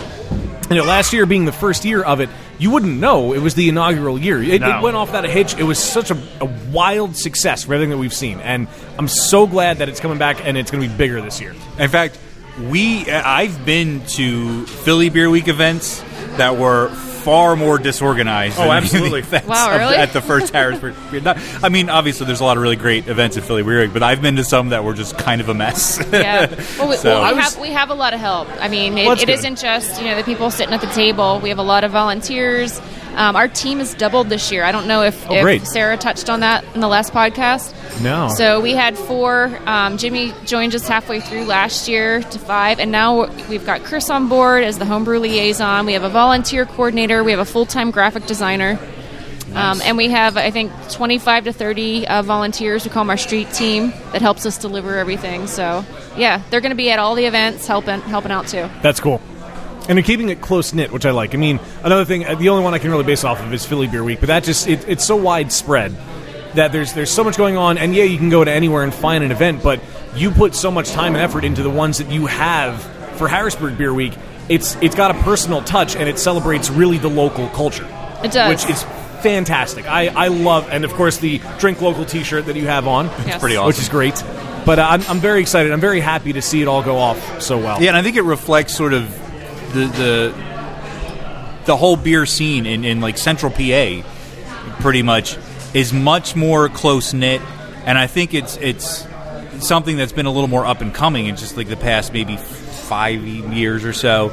last year being the first year of it, you wouldn't know it was the inaugural year. It went off without a hitch. It was such a wild success for everything that we've seen, and I'm so glad that it's coming back and it's going to be bigger this year. In fact, I've been to Philly Beer Week events that were far more disorganized than absolutely. the events Wow, really? at the first Harrisburg. I mean, obviously, there's a lot of really great events at Philly Beer Week, but I've been to some that were just kind of a mess. Yeah. Well, So- we have a lot of help. I mean, Well, that's it good. isn't just the people sitting at the table. We have a lot of volunteers. Our team has doubled this year. I don't know if great. Sarah touched on that in the last podcast. No. So we had 4. Jimmy joined us halfway through last year to 5, and now we've got Chris on board as the homebrew liaison. We have a volunteer coordinator. We have a full-time graphic designer. And we have, I think, 25 to 30 volunteers. We call them our street team that helps us deliver everything. So, yeah, they're going to be at all the events helping out, too. That's cool. And they're keeping it close-knit, which I like. I mean, another thing, the only one I can really base it off of is Philly Beer Week, but that just, it's so widespread that there's so much going on, and you can go to anywhere and find an event, but you put so much time and effort into the ones that you have for Harrisburg Beer Week. It's got a personal touch, and it celebrates really the local culture. It does. Which is fantastic. I love, and of course the Drink Local t-shirt that you have on. Yes. Pretty awesome. Which is great. But I'm very excited. I'm very happy to see it all go off so well. Yeah, and I think it reflects sort of the whole beer scene in like Central PA, pretty much, is much more close knit, and I think it's something that's been a little more up and coming in just like the past maybe 5 years or so.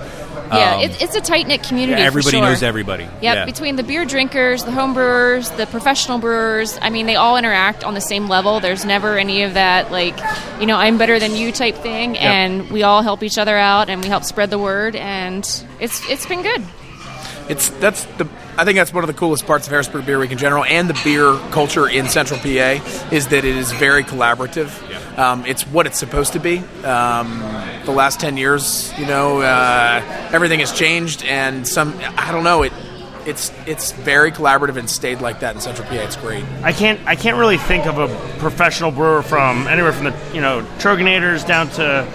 Yeah, it's a tight-knit community, Everybody for sure. knows everybody. Yep, Yeah. between the beer drinkers, the home brewers, the professional brewers, I mean, they all interact on the same level. There's never any of that, like, I'm better than you type thing, and we all help each other out, and we help spread the word, and it's been good. I think that's one of the coolest parts of Harrisburg Beer Week in general, and the beer culture in Central PA, is that it is very collaborative. Yeah. It's what it's supposed to be. The last 10 years, everything has changed, and I don't know, it's very collaborative and stayed like that in Central PA. It's great. I can't really think of a professional brewer from anywhere from the Troganators down to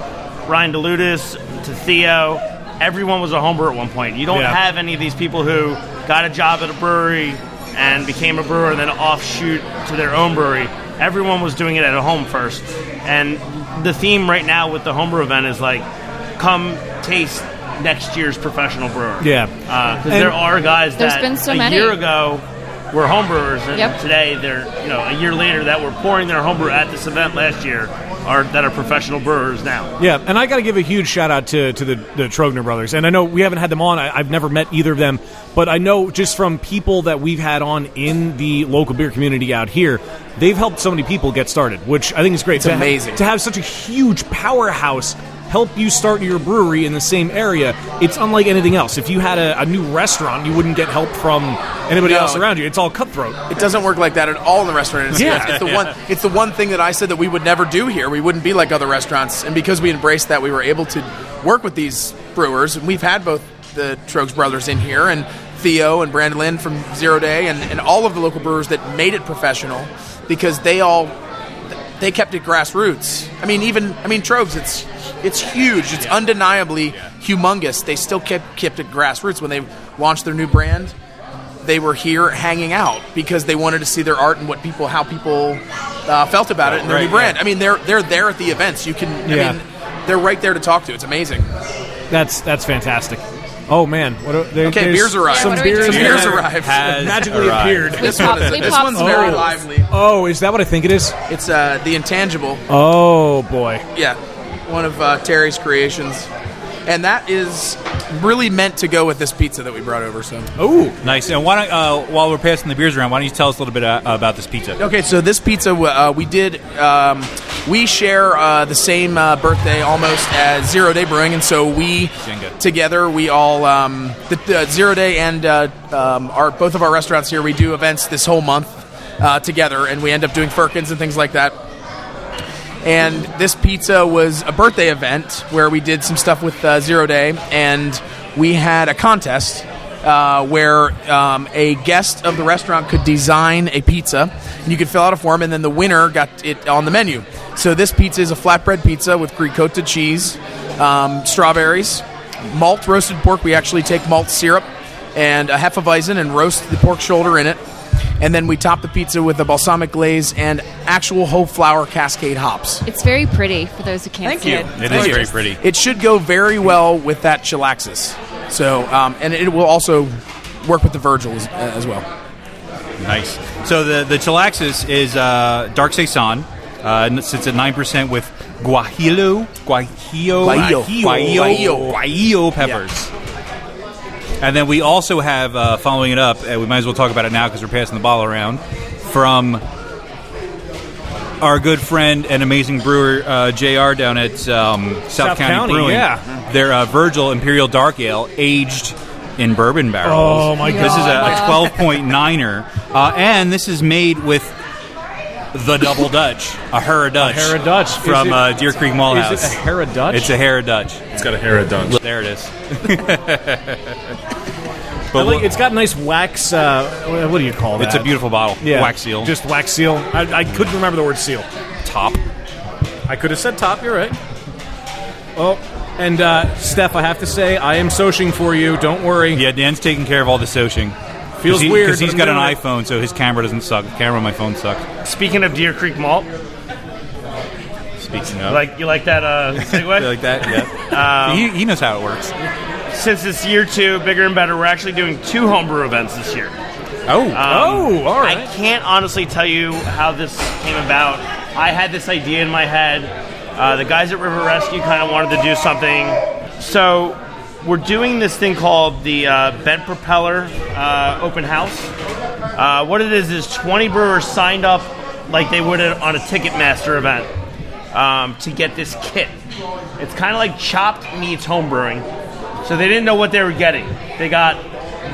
Ryan DeLutis to Theo everyone was a homebrewer at one point. You don't have any of these people who got a job at a brewery and became a brewer and then offshoot to their own brewery. Everyone was doing it at a home first. And the theme right now with the homebrew event is like, come taste next year's professional brewer. Yeah. Because there are guys There's that been so a many. year ago were homebrewers, and Yep. today they're, a year later that were pouring their homebrew at this event last year are professional brewers now. Yeah, and I got to give a huge shout out to the Trogner brothers. And I know we haven't had them on. I've never met either of them, but I know just from people that we've had on in the local beer community out here, they've helped so many people get started, which I think is great. It's amazing. To have such a huge powerhouse help you start your brewery in the same area, it's unlike anything else. If you had a new restaurant, you wouldn't get help from anybody else around you. It's all cutthroat. It doesn't work like that at all in the restaurant industry. Yeah. It's the one thing that I said that we would never do here. We wouldn't be like other restaurants, and because we embraced that, we were able to work with these brewers. And we've had both the Trogs brothers in here, and Theo and Brandon Lynn from Zero Day, and all of the local brewers that made it professional, because they kept it grassroots. I mean, Trogs, it's huge. It's undeniably humongous. They still kept it grassroots. When they launched their new brand, they were here hanging out because they wanted to see their art and how people felt about it in their new brand. I mean, they're there at the events. They're right there to talk to. It's amazing. That's fantastic. Oh man! Okay, beers arrived. Some beers arrived. Magically appeared. This one's very lively. Oh, is that what I think it is? It's the Intangible. Oh boy. Yeah, one of Terry's creations, and that is really meant to go with this pizza that we brought over. So. Oh, nice. And why don't, while we're passing the beers around, why don't you tell us a little bit about this pizza? Okay, so this pizza we share the same birthday almost as Zero Day Brewing, and so together we all the Zero Day and both of our restaurants here, we do events this whole month together, and we end up doing Firkins and things like that. And this pizza was a birthday event where we did some stuff with Zero Day, and we had a contest where a guest of the restaurant could design a pizza, and you could fill out a form, and then the winner got it on the menu. So this pizza is a flatbread pizza with ricotta cheese, strawberries, malt roasted pork. We actually take malt syrup and a Hefeweizen and roast the pork shoulder in it. And then we top the pizza with a balsamic glaze and actual whole flower Cascade hops. It's very pretty for those who can't see it. It is very pretty. It should go very well with that chilaxis. So, and it will also work with the Virgil as well. Nice. So the chilaxis is dark saison. It sits at 9% with guajillo peppers. Yeah. And then we also have, following it up, we might as well talk about it now because we're passing the bottle around, from our good friend and amazing brewer, JR, down at South County Brewing. Yeah. Their Virgil Imperial Dark Ale, aged in bourbon barrels. Oh, my God. This is a 12.9er. And this is made with the Double Dutch, a Hera Dutch. Hera Dutch. From Deer Creek Malthouse. Is it a Hera Dutch? It's a Hera Dutch. It's got a Hera Dutch. There it is. But it's got nice wax. What do you call that? It's a beautiful bottle. Yeah. Wax seal. Just wax seal. I couldn't remember the word seal. top. I could have said top. You're right. Oh, and Steph, I have to say, I am socing for you. Don't worry. Yeah, Dan's taking care of all the socing. Feels weird because he's but got I'm an doing it. iPhone, so his camera doesn't suck. The camera on my phone sucks. Speaking of Deer Creek Malt, Speaking you of, like that segue? like that, yeah. he knows how it works. Since it's year 2, bigger and better, we're actually doing 2 homebrew events this year. Oh, all right. I can't honestly tell you how this came about. I had this idea in my head. The guys at River Rescue kind of wanted to do something. So we're doing this thing called the Bent Propeller Open House. What it is 20 brewers signed up like they would on a Ticketmaster event to get this kit. It's kind of like Chopped meets home brewing. So they didn't know what they were getting. They got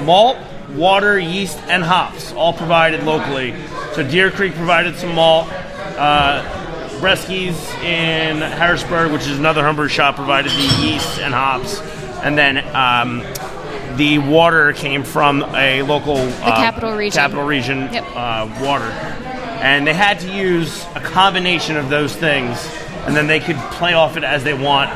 malt, water, yeast, and hops, all provided locally. So Deer Creek provided some malt. Bresky's in Harrisburg, which is another homebrew shop, provided the yeast and hops. And then the water came from a local... Capital Region. Yep. Water. And they had to use a combination of those things, and then they could play off it as they want.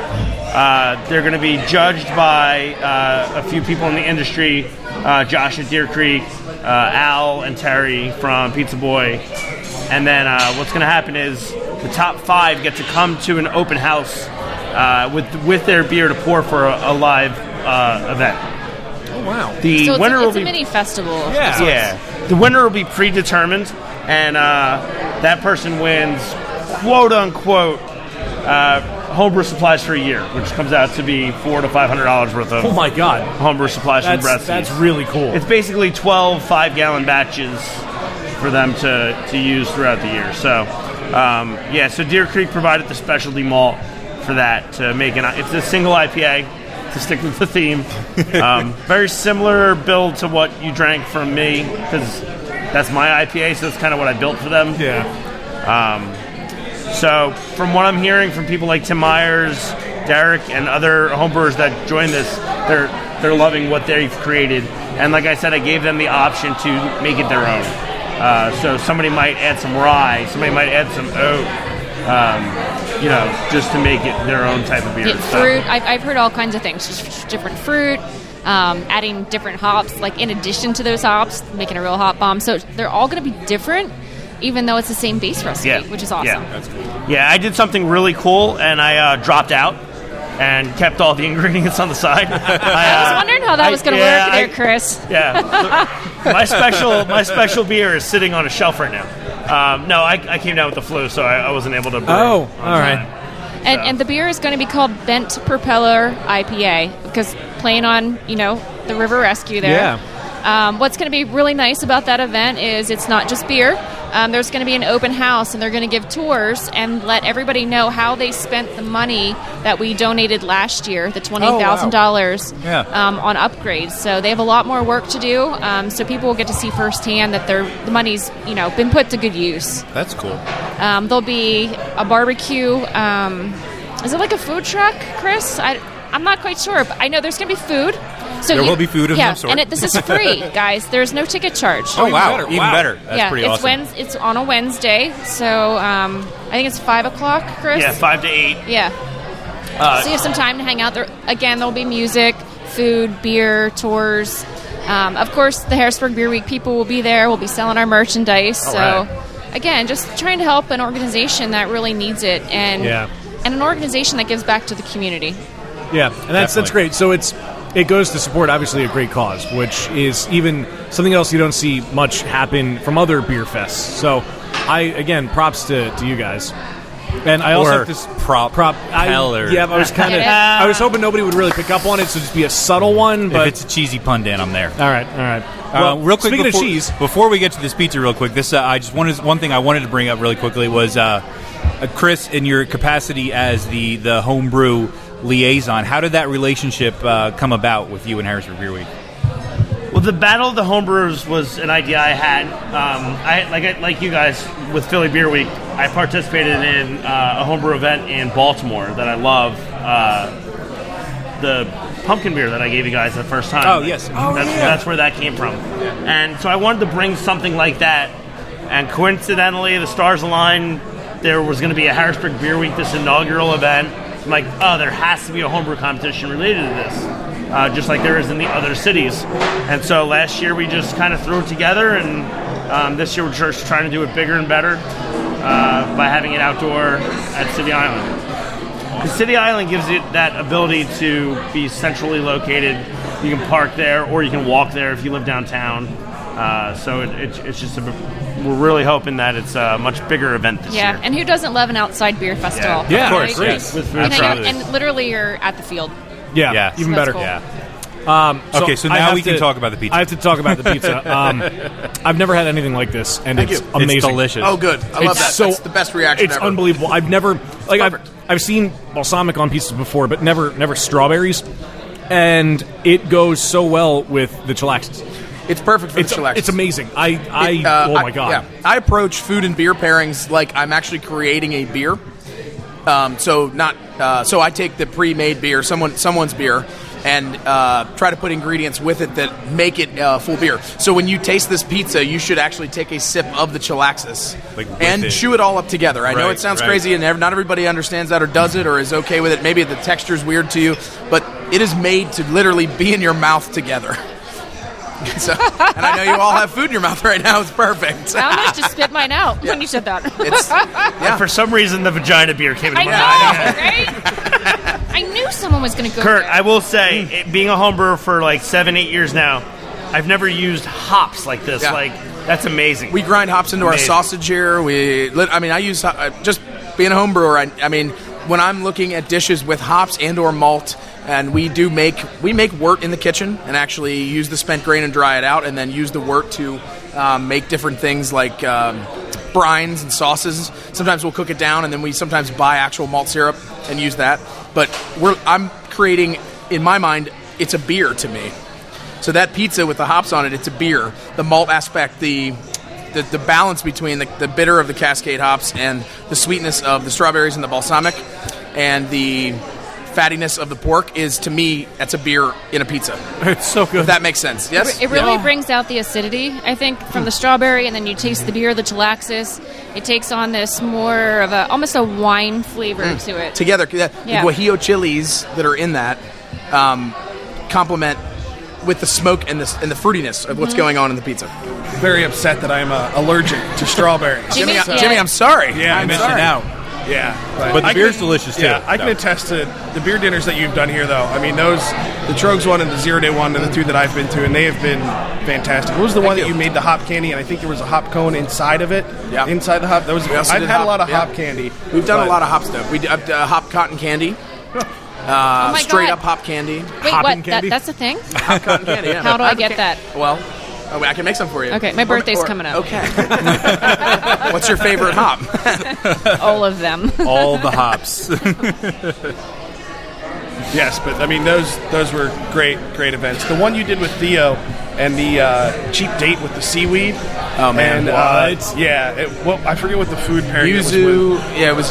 They're going to be judged by a few people in the industry, Josh at Deer Creek, Al and Terry from Pizza Boy. And then what's going to happen is the top 5 get to come to an open house with their beer to pour for a live event. Oh, wow. The So winner will it's a be mini festival. yeah. The winner will be predetermined, and that person wins, quote unquote, homebrew supplies for a year, which comes out to be $400 to $500 worth of Oh my God. homebrew supplies from Breast. That's really cool. It's basically 12 5-gallon batches for them to use throughout the year. So, so Deer Creek provided the specialty malt for that to make it's a single IPA to stick with the theme. Very similar build to what you drank from me, because that's my IPA, so it's kind of what I built for them. Yeah. So from what I'm hearing from people like Tim Myers, Derek, and other homebrewers that joined this, they're loving what they've created. And like I said, I gave them the option to make it their own. So somebody might add some rye, somebody might add some oat, just to make it their own type of beer. Yeah, fruit. I've heard all kinds of things. Just different fruit, adding different hops, like in addition to those hops, making a real hop bomb. So they're all going to be different, even though it's the same base recipe, which is awesome. Yeah, that's cool. Yeah, I did something really cool, and I dropped out and kept all the ingredients on the side. I was wondering how that was going to work there, Chris. Yeah, my special beer is sitting on a shelf right now. No, I came down with the flu, so I wasn't able to brew. Oh, all right. And the beer is going to be called Bent Propeller IPA, because playing on, the River Rescue there. Yeah. What's going to be really nice about that event is it's not just beer. There's going to be an open house, and they're going to give tours and let everybody know how they spent the money that we donated last year, the $20,000 on upgrades. So they have a lot more work to do, so people will get to see firsthand that the money's been put to good use. That's cool. There'll be a barbecue. Is it like a food truck, Chris? I'm not quite sure, but I know there's going to be food. So there will be food of some sort. And this is free, guys. There's no ticket charge. Oh, wow. Even better. That's pretty awesome. It's on a Wednesday, so I think it's 5 o'clock, Chris? Yeah, 5 to 8. Yeah. So you have some time to hang out there. Again, there'll be music, food, beer, tours. Of course, the Harrisburg Beer Week people will be there. We'll be selling our merchandise. Again, just trying to help an organization that really needs it, and an organization that gives back to the community. Yeah, and that's great. So it goes to support, obviously, a great cause, which is even something else you don't see much happen from other beer fests. So, props to you guys. And I also have this prop. I was hoping nobody would really pick up on it, so just be a subtle one. But if it's a cheesy pun, Dan, I'm there. All right. Well, real quick, speaking of cheese, before we get to this pizza, real quick, one thing I wanted to bring up really quickly was Chris, in your capacity as the homebrew liaison, how did that relationship come about with you and Harrisburg Beer Week? Well, the Battle of the Homebrewers was an idea I had. Like you guys with Philly Beer Week, I participated in a homebrew event in Baltimore that I love. The pumpkin beer that I gave you guys the first time. Oh, yes. That's where that came from. And so I wanted to bring something like that. And coincidentally, the stars aligned. There was going to be a Harrisburg Beer Week, this inaugural event. I'm like, there has to be a homebrew competition related to this, just like there is in the other cities. And so last year we just kind of threw it together, and this year we're just trying to do it bigger and better by having it outdoor at City Island. The City Island gives it that ability to be centrally located. You can park there, or you can walk there if you live downtown. So it's just we're really hoping that it's a much bigger event this year. Yeah, and who doesn't love an outside beer festival? Yeah, of course. Great. With food And literally you're at the field. Yeah, even so better. cool. Yeah. So now we can talk about the pizza. I have to talk about the pizza. I've never had anything like this, and it's amazing. It's delicious. Oh, good. I love that. That's the best reaction It's ever. unbelievable. I've never I've seen balsamic on pizzas before, but never strawberries, and it goes so well with the chillaxes. It's perfect for the chillaxes. It's amazing. Oh my god! Yeah. I approach food and beer pairings like I'm actually creating a beer. So I take the pre-made beer, someone's beer, and try to put ingredients with it that make it full beer. So when you taste this pizza, you should actually take a sip of the Chilaxis and chew it all up together. I know it sounds crazy, and not everybody understands that or does it or is okay with it. Maybe the texture's weird to you, but it is made to literally be in your mouth together. So, and I know you all have food in your mouth right now. It's perfect. I almost just spit mine out when you said that. And for some reason, the vagina beer came into I my know, mind. right? I knew someone was going to go Kurt, there. I will say, being a homebrewer for like 7-8 years now, I've never used hops like this. Yeah. Like, that's amazing. We grind hops into our sausage here. I use just being a home brewer. I mean, when I'm looking at dishes with hops and or malt, and we make wort in the kitchen and actually use the spent grain and dry it out, and then use the wort to make different things like brines and sauces. Sometimes we'll cook it down, and then we sometimes buy actual malt syrup and use that. But I'm creating, in my mind, it's a beer to me. So that pizza with the hops on it, it's a beer. The malt aspect, the balance between the bitter of the Cascade hops and the sweetness of the strawberries and the balsamic, and the fattiness of the pork is, to me, that's a beer in a pizza. It's so good. If that makes sense. Yes? It really brings out the acidity, I think, from the strawberry, and then you taste the beer, the Chilaxis. It takes on this more of almost a wine flavor to it. Together, the Guajillo chilies that are in that complement with the smoke and the fruitiness of what's going on in the pizza. Very upset that I'm allergic to strawberries. Jimmy, I'm sorry. Yeah, I'm missing out. Yeah, But the I beer's can- delicious, too. Yeah, I can attest to the beer dinners that you've done here, though. I mean, the Trogs one and the 0 Day one are the two that I've been to, and they have been fantastic. What was the one that you made the hop candy, and I think there was a hop cone inside of it? Yeah. Inside the hop? That was. I've had a lot of hop candy. We've done but- a lot of hop stuff. We did hop cotton candy. Oh my Straight God. up hop candy. Wait, Hopping what? candy? That's a thing? Hop cotton candy, yeah. How do I have a get that? Well, I can make some for you. Okay, my birthday's coming up. Okay. What's your favorite hop? All of them. All the hops. Yes, but I mean those were great events. The one you did with Theo and the cheap date with the seaweed. Oh man, And, I forget what the food pairing it was with. Yuzu. Yeah, it was.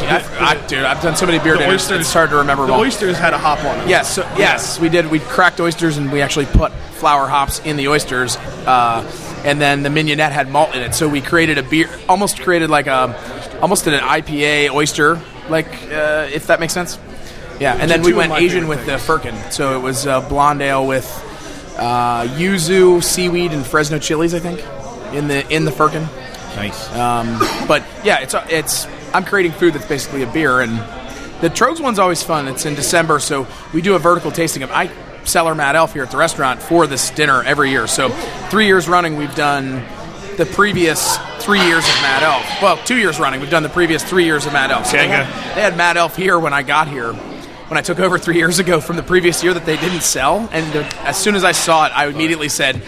Dude, I've done so many beer dinners. It's hard to remember The them all. oysters had a hop on them. Yes, yes, we did. We cracked oysters and we actually put flour hops in the oysters, and then the mignonette had malt in it. So we created a beer, almost an IPA oyster, if that makes sense. Yeah, and then we two of went my Asian favorite with the firkin. So it was blonde ale with yuzu, seaweed, and Fresno chilies, I think, in the firkin. Nice. But yeah, it's I'm creating food that's basically a beer, and the Trogs one's always fun. It's in December, so we do a vertical tasting of. I sell our Mad Elf here at the restaurant for this dinner every year. So 3 years running, we've done the previous 3 years of Mad Elf. Well, 2 years running, we've done the previous 3 years of Mad Elf. So they had Mad Elf here when I got here. When I took over 3 years ago from the previous year that they didn't sell, and as soon as I saw it, I immediately said,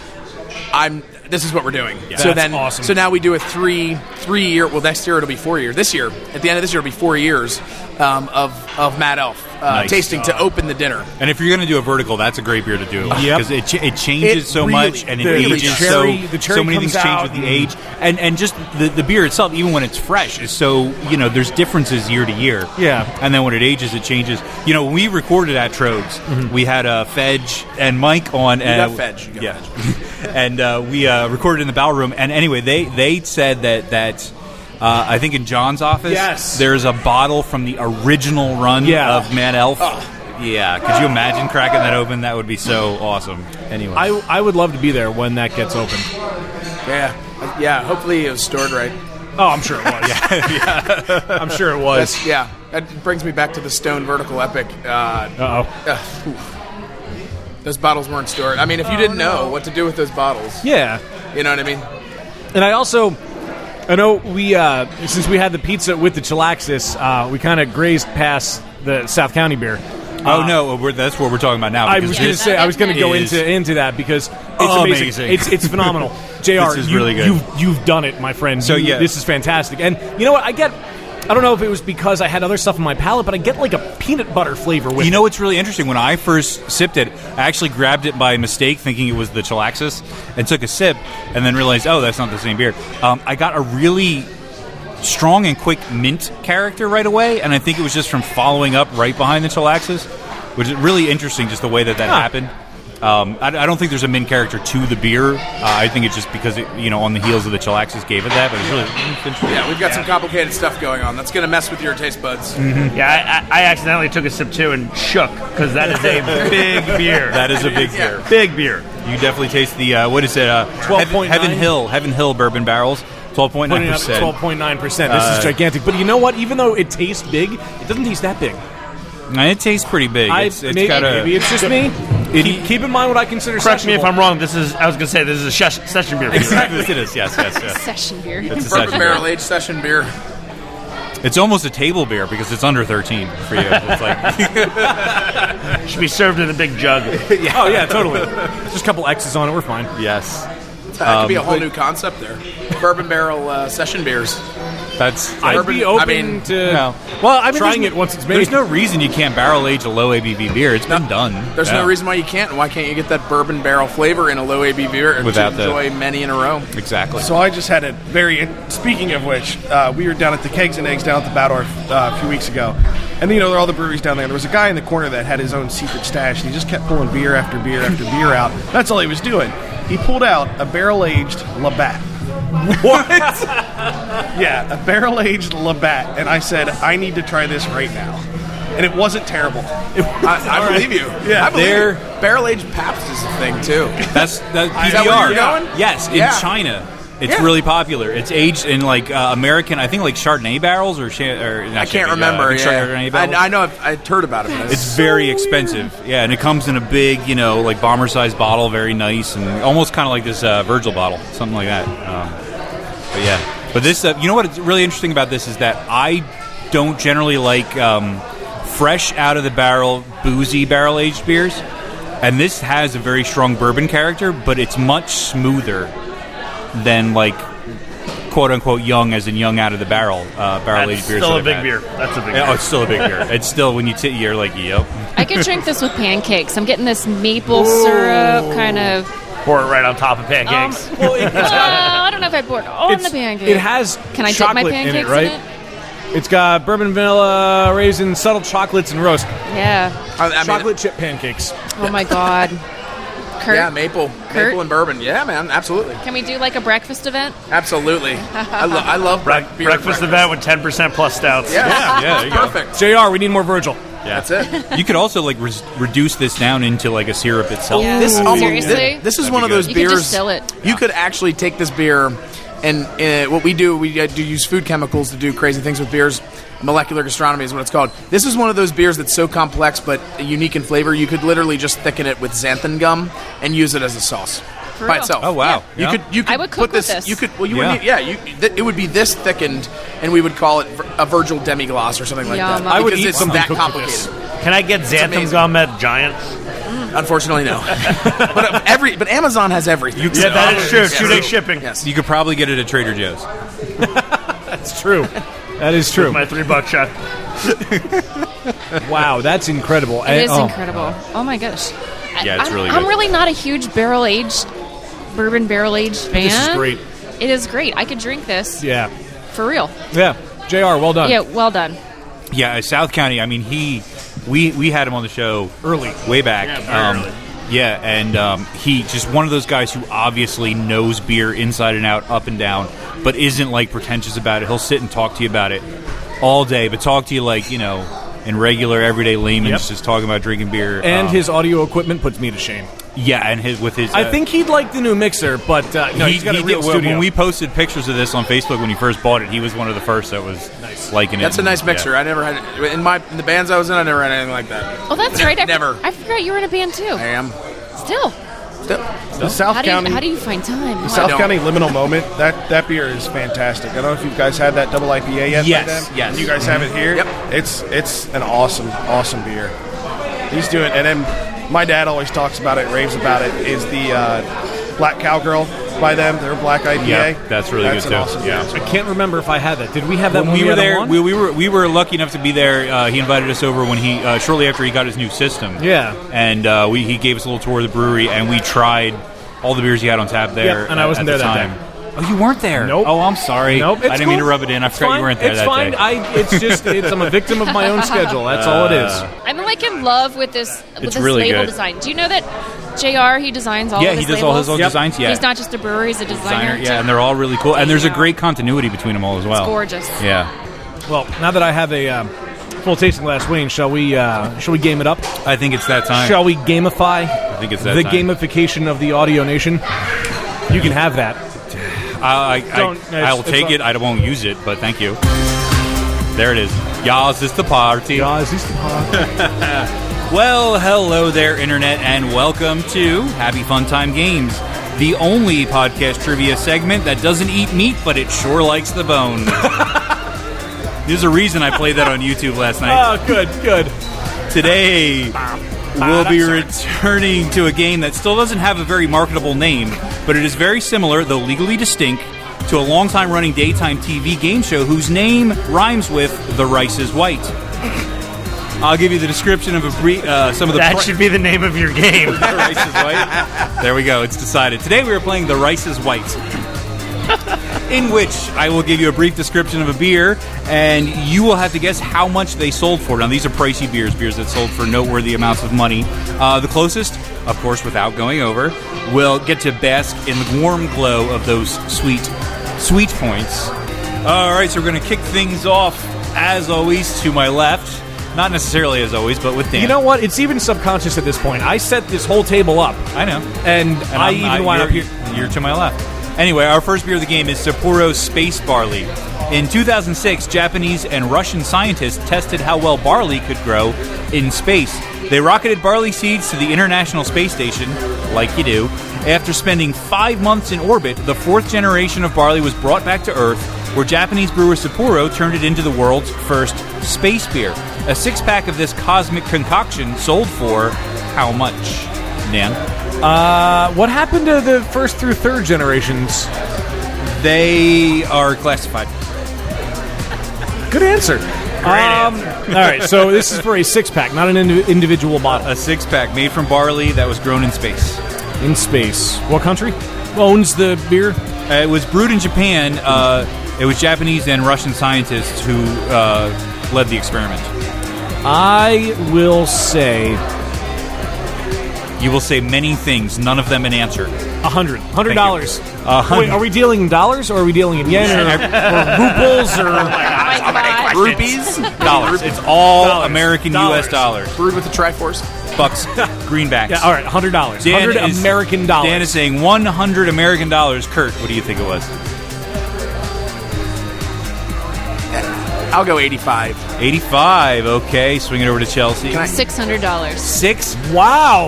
this is what we're doing. Yeah, So that's awesome. So now we do a three year. Well, next year it'll be 4 years. This year, at the end of this year, it'll be 4 years of Mad Elf Nice. tasting to open the dinner. And if you're going to do a vertical, that's a great beer to do. Yep. Because it changes It so really- much, and it the ages cherry- the cherry so many comes things change out with the age. And just the beer itself, even when it's fresh, is so, there's differences year to year. Yeah. And then when it ages, it changes. When we recorded at Trogs, we had Fedge and Mike on. got Fedge. You got Yeah. And we recorded in the ballroom. And anyway, they said that I think in John's office, Yes. there's a bottle from the original run of Mad Elf. Yeah, could you imagine cracking that open? That would be so awesome. Anyway, I would love to be there when that gets opened. Yeah. Hopefully it was stored right. Oh, I'm sure it was. yeah. I'm sure it was. That brings me back to the Stone Vertical Epic. Uh-oh. Those bottles weren't stored. I mean, if you didn't know what to do with those bottles, Yeah. you know what I mean? And I know we, since we had the pizza with the Chilaxis, we kind of grazed past the South County beer. that's what we're talking about now. I because was going to this say, I was going to go is into that because it's amazing. It's phenomenal. JR, This is really good. You've done it, my friend. So, yeah. This is fantastic. And you know what? I don't know if it was because I had other stuff in my palate, but I get like a peanut butter flavor with it. You know what's really interesting? When I first sipped it, I actually grabbed it by mistake, thinking it was the Chilaxis, and took a sip, and then realized, oh, that's not the same beer. I got a really strong and quick mint character right away, and I think it was just from following up right behind the Chilaxis. which is really interesting, just the way that happened. I don't think there's a main character to the beer. I think it's just because on the heels of the Chillaxes gave it that, but it's really interesting. Yeah, we've got some complicated stuff going on. That's going to mess with your taste buds. Mm-hmm. Yeah, I accidentally took a sip too and shook because that is a big beer. That is a big beer. Big beer. You definitely taste the what is it? 12.9? Heaven Hill bourbon barrels. 12.9%. 12.9%. This is gigantic. But you know what? Even though it tastes big, it doesn't taste that big. It tastes pretty big. Maybe it's just me. Keep in mind what I consider. Correct me if I'm wrong. I was going to say this is a session beer. Exactly, it is. Yes. Session beer. It's a Bourbon session barrel beer. aged session beer. It's almost a table beer because it's under 13 for you. It's like Should be served in a big jug. Oh yeah, totally. Just a couple X's on it. We're fine. yes. That could be a whole new concept there. Bourbon barrel session beers. I'd be open to trying it once it's made. There's no reason you can't barrel age a low ABV beer. It's been done. There's no reason why you can't. Why can't you get that bourbon barrel flavor in a low ABV beer Without to enjoy many in a row? Exactly. So I just had a speaking of which, we were down at the Kegs and Eggs down at the Baldorf a few weeks ago. And, there are all the breweries down there. There was a guy in the corner that had his own secret stash, and he just kept pulling beer after beer after beer out. That's all he was doing. He pulled out a barrel-aged Labatt. What? Yeah, a barrel-aged Labatt. And I said, I need to try this right now. And it wasn't terrible. I believe you. Yeah, I believe you. Barrel-aged Pabst is a thing, too. That's Is that where you're going? Yes, in Yeah. China. It's really popular. It's aged in American, I think Chardonnay barrels or I can't remember. Chardonnay barrels. I know I've heard about it. But It's very expensive. Yeah, and it comes in a big, bomber-sized bottle, very nice, and almost kind of like this Virgil bottle, something like that. But yeah. But this, what's really interesting about this is that I don't generally like fresh out of the barrel, boozy barrel-aged beers. And this has a very strong bourbon character, but it's much smoother than quote unquote young, as in young out of the barrel aged beers. Still a big beer. That's a big beer. Oh, it's still a big beer. It's still when you're like, yep. I could drink this with pancakes. I'm getting this maple syrup kind of. Pour it right on top of pancakes. I don't know if I'd pour it on the pancake. It has Can I dip chocolate my pancakes in it, right? It's got bourbon, vanilla, raisin, subtle chocolates, and roast. Yeah. Chocolate chip pancakes. Oh my god. Kurt? Yeah, maple and bourbon. Yeah, man, absolutely. Can we do like a breakfast event? Absolutely. I love beer Breakfast event with 10% plus stouts. Yeah, there you go. perfect. JR, we need more Virgil. Yeah. That's it. You could also reduce this down into a syrup itself. Yeah. This Seriously? This is one of those You beers. could distill it. You could actually take this beer, and what we do use food chemicals to do crazy things with beers. Molecular gastronomy is what it's called. This is one of those beers that's so complex but unique in flavor. You could literally just thicken it with xanthan gum and use it as a sauce For by real? itself. Oh, wow. You Yeah. could. I would put cook with this. You could. Well, you Yeah. wouldn't. It would be this thickened, and we would call it a Virgil demi-glace or something like Yum. that. I would because eat it's something that cooked with this. complicated. Can I get xanthan amazing. gum at Giant? Unfortunately, no. but Amazon has everything. Yeah, that is true. Yes. 2-day shipping. Yes. You could probably get it at Trader Joe's. That's true. That is true. My $3 check. Wow, that's incredible. It is incredible. Oh my gosh. Yeah, it's really I'm good. really not a huge bourbon barrel aged fan. This is great. It is great. I could drink this Yeah. for real. Yeah. JR, well done. Yeah, well done. Yeah, South County. I mean, we had him on the show Early. way back. Yeah, very early. Yeah, and he just one of those guys who obviously knows beer inside and out, up and down, but isn't pretentious about it. He'll sit and talk to you about it all day, but talk to you in regular everyday layman's, just talking about drinking beer. And his audio equipment puts me to shame. yeah, and his. I think he'd like the new mixer, but no, he's got a real studio. When we posted pictures of this on Facebook when he first bought it, he was one of the first that was liking it. That's a nice Yeah. mixer. I never had in the bands I was in. I never had anything like that. Oh, that's right. Never. I forgot you were in a band too. I am. Still. The South County. How do you find time? The South don't. County Liminal Moment, that beer is fantastic. I don't know if you guys had that double IPA yet. Yes, by them. yes. You guys have it here. Yep. It's an awesome beer. He's doing, and then my dad always talks about it, raves about it. Is the Black Cowgirl by them? Their black IPA. Yeah, that's really good an too. Awesome Yeah. beer. I can't remember if I had that. Did we have that When when we were had there, on? we were lucky enough to be there. He invited us over when he shortly after he got his new system. Yeah. and he gave us a little tour of the brewery, and we tried all the beers he had on tap there. Yep, and I wasn't at there the that time. Oh, you weren't there? Nope. Oh, I'm sorry. Nope. I didn't mean to rub it in. I forgot you weren't there it's that fine. day. I'm a victim of my own schedule. That's all it is. I'm like in love with this really label good. design. Do you know that JR, he designs all of his he does labels? all his own designs. Yeah, He's not just a brewer, he's a designer. Yeah, and they're all really cool. And there's a great continuity between them all as well. It's gorgeous. Yeah. Well, now that I have a full tasting glass, Wayne, shall we game it up? I think it's that time. Shall we gamify? I think it's that the time. gamification of the Audio Nation. You can have that. I'll take it. I won't use it, but thank you. There it is. Yas is the party. Yas is the party. Well, hello there, Internet, and welcome to Happy Fun Time Games, the only podcast trivia segment that doesn't eat meat, but it sure likes the bone. There's a reason I played that on YouTube last night. Oh, good. Today, we'll be returning to a game that still doesn't have a very marketable name, but it is very similar, though legally distinct, to a long-time running daytime TV game show whose name rhymes with The Rice is White. I'll give you the description of some of the... That should be the name of your game. The Rice is White. There we go. It's decided. Today we are playing The Rice is White, in which I will give you a brief description of a beer, and you will have to guess how much they sold for. Now, these are pricey beers that sold for noteworthy amounts of money. The closest, of course, without going over, will get to bask in the warm glow of those sweet points. All right, so we're going to kick things off, as always, to my left. Not necessarily as always, but with Dan. You know what? It's even subconscious at this point. I set this whole table up. I know. And I even wind up here. You're to my left. Anyway, our first beer of the game is Sapporo Space Barley. In 2006, Japanese and Russian scientists tested how well barley could grow in space. They rocketed barley seeds to the International Space Station, like you do. After spending 5 months in orbit, the fourth generation of barley was brought back to Earth, where Japanese brewer Sapporo turned it into the world's first space beer. A six-pack of this cosmic concoction sold for how much, Dan? What happened to the first through third generations? They are classified. Good answer. All right, so this is for a six-pack, not an individual bottle. A six-pack made from barley that was grown in space. In space. What country owns the beer? It was brewed in Japan. It was Japanese and Russian scientists who led the experiment. I will say... You will say many things, none of them an answer. $100. Wait, are we dealing in dollars, or are we dealing in yen, or ruples, or... Rupees? Dollars. It's all Dollars. American Dollars. U.S. dollars. Brewed with the Triforce. Bucks, greenbacks. Yeah, all right, $100. Dan 100 is- American dollars. Dan is saying 100 American dollars. Kurt, what do you think it was? I'll go 85. 85. Okay, swing it over to Chelsea. Can I- $600. $6 Wow.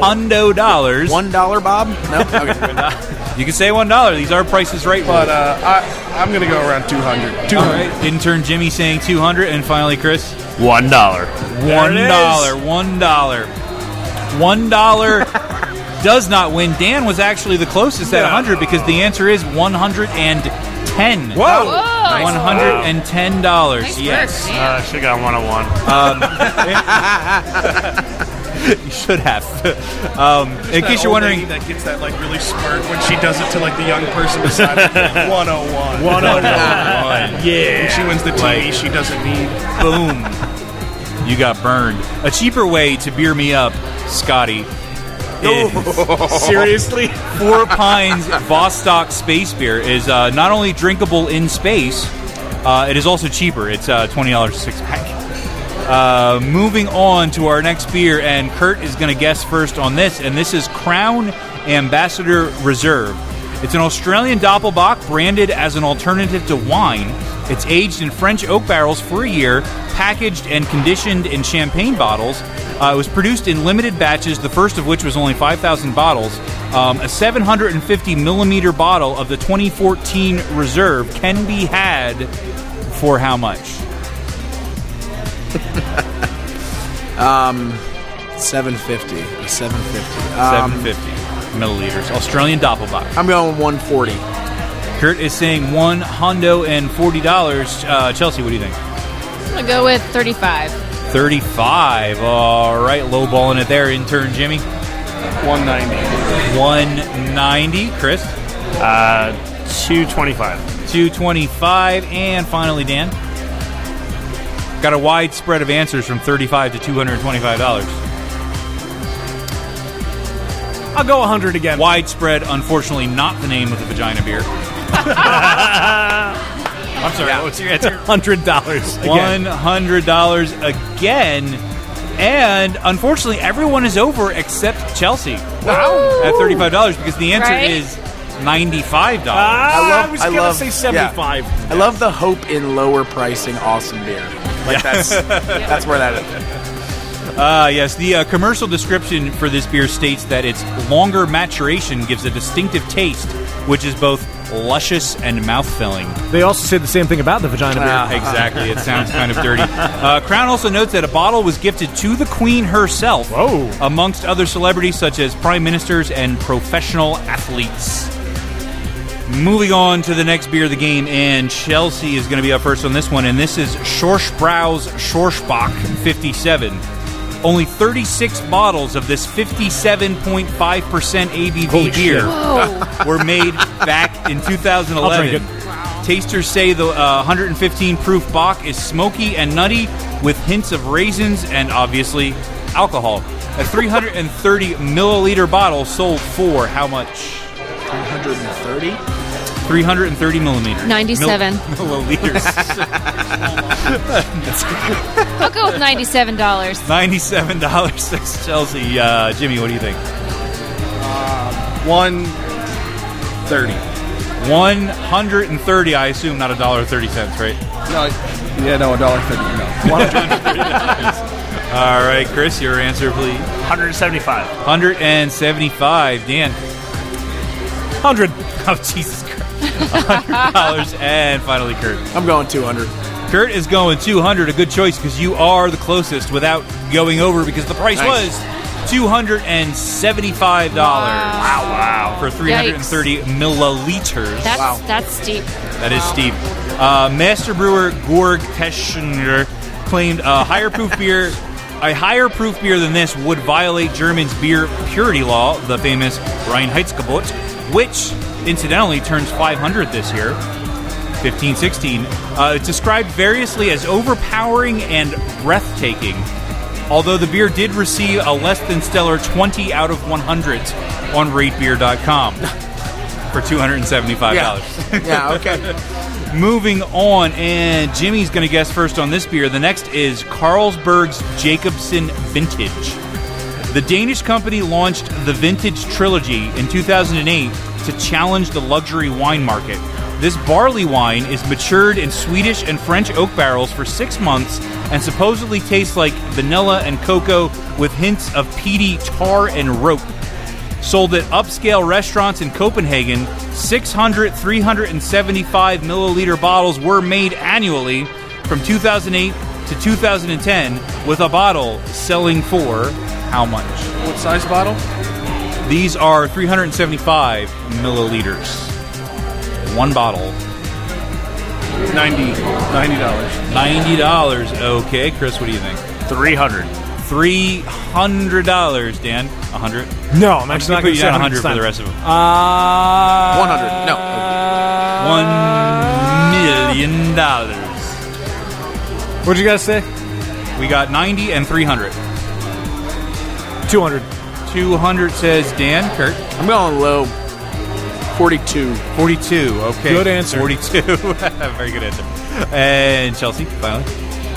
dollars. $1, Bob? No? Okay. You can say $1. These are prices right. But I'm going to go around 200. All right. Intern Jimmy saying 200, and finally Chris. $1. $1 does not win. Dan was actually the closest at 100 because the answer is 110. Whoa. Whoa. $110. Nice Yes. work, man. Should have got 101. You should have. In case you're wondering, that gets that like really smart when she does it to like the young person beside her. 101. 101. When she wins the TV she doesn't need. boom, you got burned. A cheaper way to beer me up, Scotty, is Seriously? Four Pines Vostok Space Beer is not only drinkable in space, it is also cheaper. It's $20 a six-pack. Moving on to our next beer, and Kurt is going to guess first on this, and this is Crown Ambassador Reserve. It's an Australian Doppelbock branded as an alternative to wine. It's aged in French oak barrels for a year, packaged and conditioned in champagne bottles. It was produced in limited batches, the first of which was only 5,000 bottles. A 750-millimeter bottle of the 2014 Reserve can be had for how much? 750. 750. 750 milliliters. Australian Doppelbock. I'm going 140. Kurt is saying $140. Chelsea, what do you think? I'm going to go with 35. 35. All right, lowballing it there. Intern Jimmy. 190. 190. Chris. $2.25. $2.25. And finally, Dan. Got a wide spread of answers from $35 to $225. I'll go 100 again. Widespread, unfortunately, not the name of the vagina beer. I'm sorry, what's your answer? $100 again. $100 again. And unfortunately, everyone is over except Chelsea at $35 because the answer is $95. I was going to love- say 75. Yeah. I love the hope in lower pricing awesome beer. Like that's where that is. Yes, the commercial description for this beer states that its longer maturation gives a distinctive taste, which is both luscious and mouth-filling. They also say the same thing about the vagina beer. Exactly. It sounds kind of dirty. Crown also notes that a bottle was gifted to the Queen herself, amongst other celebrities such as prime ministers and professional athletes. Moving on to the next beer of the game, and Chelsea is going to be up first on this one, and this is Schorschbrau's Schorschbach 57. Only 36 bottles of this 57.5% ABV beer were made back in 2011. I'll drink it. Tasters say the 115 proof Bach is smoky and nutty with hints of raisins and obviously alcohol. A 330 milliliter bottle sold for how much? 330? 330 millimeters. 97. Milliliters. I'll go with $97. $97, says Chelsea. Jimmy, what do you think? 130. 130, I assume, not $1.30, right? No, $1.30. No, All right, Chris, your answer, please. $175. $175. Dan. 100. Oh, Jesus Christ. $100. And finally, Kurt. I'm going 200. Kurt is going 200. A good choice because you are the closest without going over because the price was $275. Wow. For 330 milliliters. That's steep. That is steep. Master brewer Georg Teschner claimed a higher proof beer than this would violate German's beer purity law, the famous Reinheitsgebot, which incidentally turns 500 this year, 1516. It's described variously as overpowering and breathtaking, although the beer did receive a less than stellar 20 out of 100 on ratebeer.com for $275. Yeah, okay. Moving on, and Jimmy's going to guess first on this beer. The next is Carlsberg's Jacobsen Vintage. The Danish company launched the Vintage Trilogy in 2008 to challenge the luxury wine market. This barley wine is matured in Swedish and French oak barrels for 6 months and supposedly tastes like vanilla and cocoa with hints of peaty tar and rope. Sold at upscale restaurants in Copenhagen, 375 milliliter bottles were made annually from 2008 to 2010, with a bottle selling for how much? What size bottle? These are 375 milliliters. One bottle. $90. $90. Okay, Chris, what do you think? $300. $300, Dan. 100. No, I'm actually not going to say 100 for the rest of them. 100. No. $1 million. What'd you guys say? We got 90 and 300. 200. 200 says Dan. Kurt. I'm going low. 42. 42. Okay. Good answer. 42. Very good answer. And Chelsea, finally.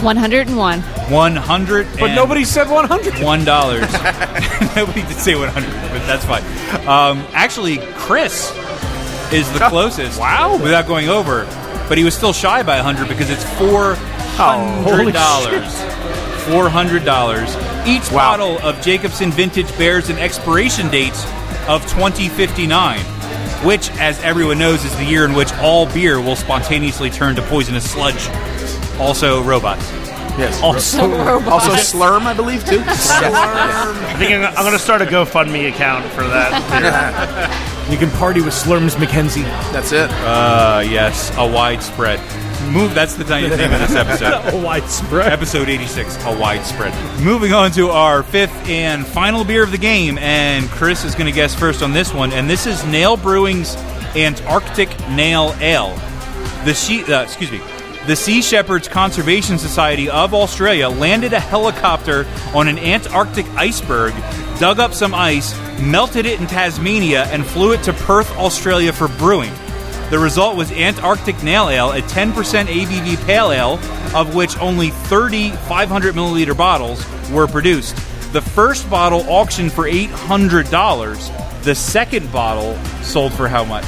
101. 100. But nobody said 100. $1. Nobody did say 100, but that's fine. Actually, Chris is the closest. Wow. Without going over, but he was still shy by 100 because it's $400. holy $400. Each bottle of Jacobsen Vintage bears an expiration date of 2059, which, as everyone knows, is the year in which all beer will spontaneously turn to poisonous sludge. Also, robots. Yes. Also, Also Slurm, I believe, too. I think I'm going to start a GoFundMe account for that. you can party with Slurms McKenzie. That's it. Yes, a widespread. That's the name of this episode. A widespread. Episode 86, a widespread. Moving on to our fifth and final beer of the game, and Chris is going to guess first on this one, and this is Nail Brewing's Antarctic Nail Ale. The Sea Shepherds Conservation Society of Australia landed a helicopter on an Antarctic iceberg, dug up some ice, melted it in Tasmania, and flew it to Perth, Australia for brewing. The result was Antarctic Nail Ale, a 10% ABV pale ale, of which only 30 500-milliliter bottles were produced. The first bottle auctioned for $800. The second bottle sold for how much?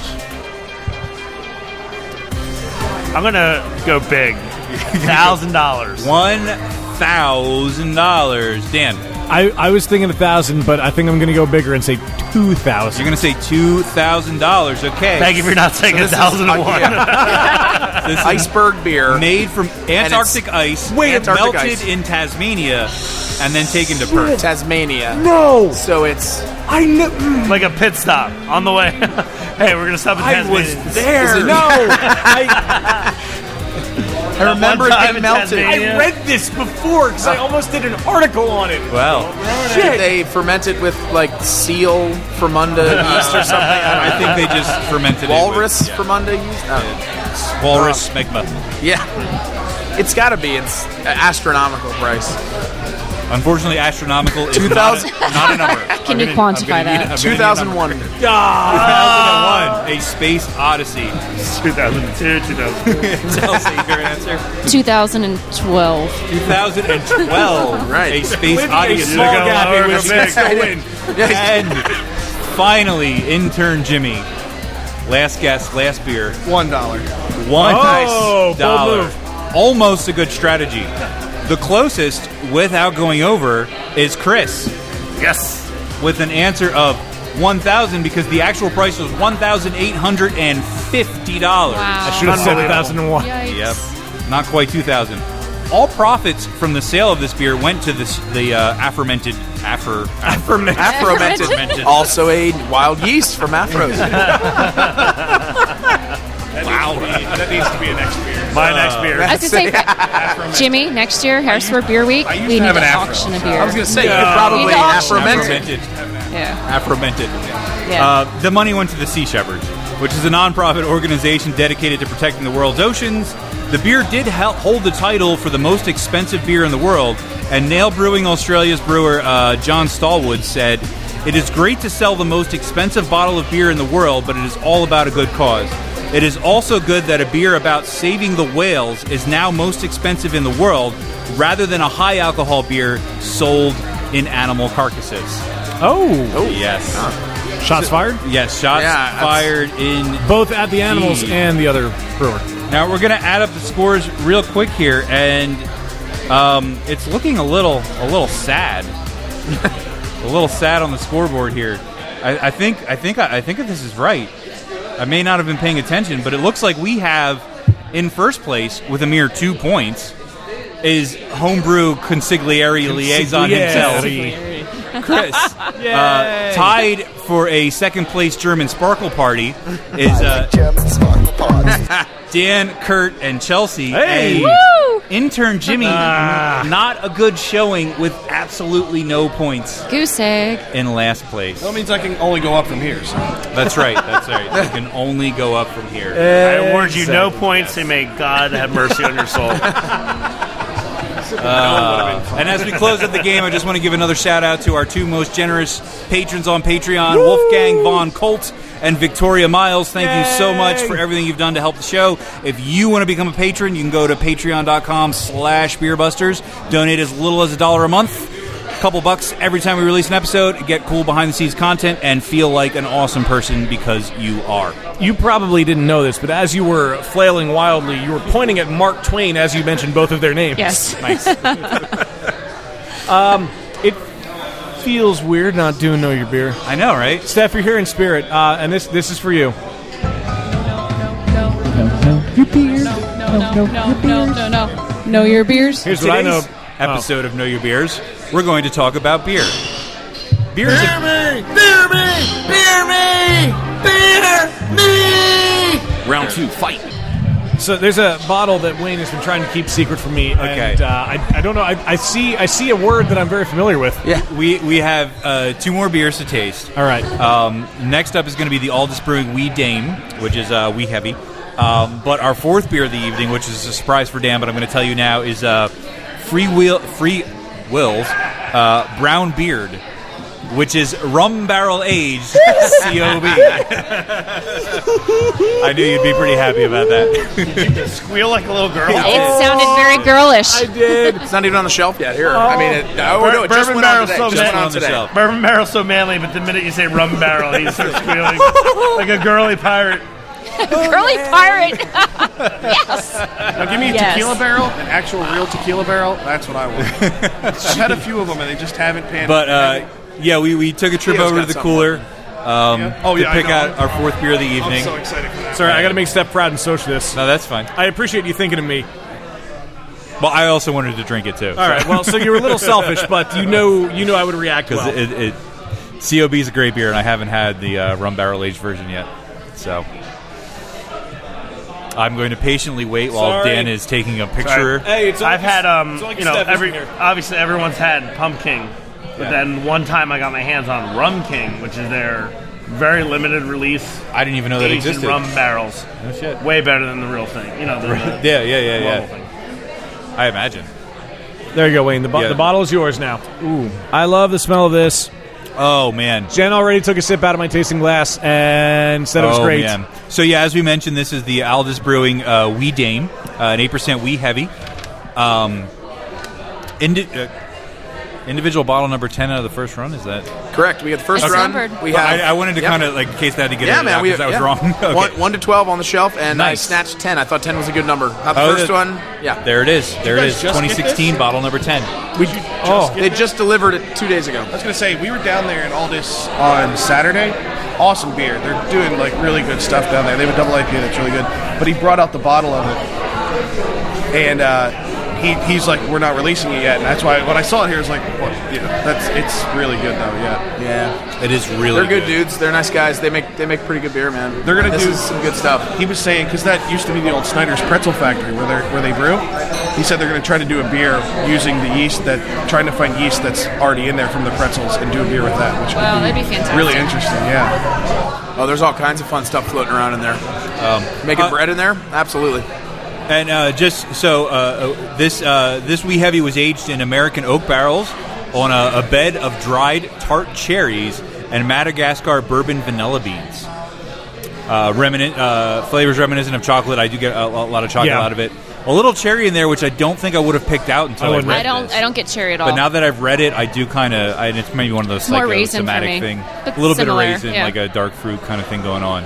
I'm going to go big. $1,000. $1,000. Dan. I was thinking 1,000, but I think I'm going to go bigger and say 2,000. You're going to say $2,000. Okay. Thank you for not saying 1,001. This is iceberg beer made from Antarctic ice, melted in Tasmania, and then taken to Perth. Tasmania. No. So it's like a pit stop on the way. Hey, we're going to stop in Tasmania. I was there. No. I remember it being melted. I read this before because I almost did an article on it. Well, shit. They ferment it with like seal fermunda yeast or something. I think they just fermented Walrus it. Fermunda yeast? Walrus smegma. Yeah. It's got to be. It's astronomical price. Unfortunately, astronomical is not a number. Can you quantify that? 2001. 2001, A Space Odyssey. 2002, 2003. Chelsea, your answer? 2012. 2012, right. A Space With Odyssey. a small gap in which you still win. And finally, intern Jimmy. Last guess, last beer. $1. $1. bold move. Almost a good strategy. The closest, without going over, is Chris. Yes. With an answer of 1,000 because the actual price was $1,850. Wow. I should have said 1,001. Yikes. Yep, not quite 2,000. All profits from the sale of this beer went to the aforementioned. Also a wild yeast from Afros. Wow. That needs to be a next beer. My next beer. I was going to say, Jimmy, next year, Harrisburg Beer Week, we need to auction a beer. I was going to say, you could probably Aforementioned. Afromented. Aforemented. Yeah. The money went to the Sea Shepherds, which is a non-profit organization dedicated to protecting the world's oceans. The beer did hold the title for the most expensive beer in the world, and Nail Brewing Australia's brewer John Stallwood said, "It is great to sell the most expensive bottle of beer in the world, but it is all about a good cause. It is also good that a beer about saving the whales is now most expensive in the world, rather than a high-alcohol beer sold in animal carcasses." Oh. Yes. Shots fired? Yes, shots fired in both at the animals and the other brewer. Now we're going to add up the scores real quick here, and it's looking a little sad, a little sad on the scoreboard here. I think if this is right, I may not have been paying attention, but it looks like we have in first place with a mere 2 points is homebrew consigliere liaison himself, Chris. Tied for a second place German Sparkle Party is Dan, Kurt, and Chelsea. Hey! And intern Jimmy, not a good showing with absolutely no points Goose egg. in last place. That means I can only go up from here. So. That's right. You can only go up from here. I award you no points, and may God have mercy on your soul. And as we close out the game, I just want to give another shout out to our two most generous patrons on Patreon, Wolfgang Von Colt and Victoria Miles. Thank you so much for everything you've done to help the show. If you want to become a patron, you can go to patreon.com/beerbusters. Donate as little as $1 a month. A couple bucks every time we release an episode. Get cool behind-the-scenes content and feel like an awesome person because you are. You probably didn't know this, but as you were flailing wildly, you were pointing at Mark Twain as you mentioned both of their names. Yes. Nice. It feels weird not doing Know Your Beer. I know, right? Steph, you're here in spirit, and this is for you. No. Know your beers? Here's what I know. Episode of Know Your Beers, we're going to talk about beer. Beer is Round 2, fight. So there's a bottle that Wayne has been trying to keep secret from me. Okay. And, I don't know. I see a word that I'm very familiar with. Yeah. We have 2 more beers to taste. All right. Next up is going to be the Aldous Brewing Wee Dame, which is Wee Heavy. But our 4th beer of the evening, which is a surprise for Dan, but I'm going to tell you now, is Free Will's Brown Beard, which is rum barrel aged COB. I knew you'd be pretty happy about that. Squeal like a little girl. It sounded very girlish. I did. It's not even on the shelf yet. Here, I mean, it just Bourbon went on barrel's today. so Just went man- on on the today. shelf. Bourbon barrel's so manly, but the minute you say rum barrel, he starts squealing like a girly pirate. Girly pirate. Yes. Now give me a Yes. tequila barrel, an actual real tequila barrel. That's what I want. I've had a few of them and they just haven't panned. But yeah, we took a trip Theo's over got to the something. cooler Oh, to yeah, I pick know. out our 4th beer of the I'm evening. so excited for that. Sorry, I got to make Steph proud and social this. No, that's fine. I appreciate you thinking of me. Well, I also wanted to drink it too. All right. Well, so you were a little selfish, but you know I would react Because well. COB is a great beer, and I haven't had the rum barrel aged version yet. So I'm going to patiently wait while Sorry. Dan is taking a picture. Hey, it's I've had Steph isn't here. obviously everyone's had Pumpkin, but then one time I got my hands on Rum King, which is their very limited release I didn't even know that aged in existed. rum barrels. Oh, shit. Way better than the real thing. You know, the Yeah. normal thing. I imagine. There you go, Wayne. The Yeah. bottle is yours now. Ooh, I love the smell of this. Oh, man. Jen already took a sip out of my tasting glass and said it was great. Man. So, yeah, as we mentioned, this is the Aldous Brewing Wee Dame, an 8% Wee Heavy. Individual bottle number 10 out of the first run, is that? Correct. We had the first It's run. numbered. We Well, have. I wanted to Yep. kind of, like, in case I had to get Yeah, it man. out because I was wrong. Okay. 1 to 12 on the shelf, and Nice. I snatched 10. I thought 10 was a good number. Not the Oh, first the- one. Yeah. There it is. There it guys is. just get 2016 bottle number 10. They just delivered it 2 days ago. I was gonna say we were down there in Aldous on Saturday. Awesome beer. They're doing like really good stuff down there. They have a double IPA that's really good. But he brought out the bottle of it, and he's like, we're not releasing it yet. And that's why when I saw it here, I was like, well, it's really good though. Yeah. Yeah. It is really They're good dudes. They're nice guys. They make pretty good beer, man. They're gonna this do- is some good stuff. He was saying because that used to be the old Snyder's Pretzel Factory where they brew. He said they're going to try to do a beer using the yeast trying to find yeast that's already in there from the pretzels and do a beer with that, which Wow, would that'd be fantastic. really interesting. Yeah. Oh, there's all kinds of fun stuff floating around in there. Making bread in there? Absolutely. And just so this Wee Heavy was aged in American oak barrels on a bed of dried tart cherries and Madagascar bourbon vanilla beans. Flavors reminiscent of chocolate. I do get a lot of chocolate Yeah. out of it. A little cherry in there, which I don't think I would have picked out until I wouldn't. read I this. don't get cherry at all. But now that I've read it, I do kind of. It's maybe one of those more raisin for psychosomatic me, thing. but A little similar, bit of raisin, yeah. like a dark fruit kind of thing going on.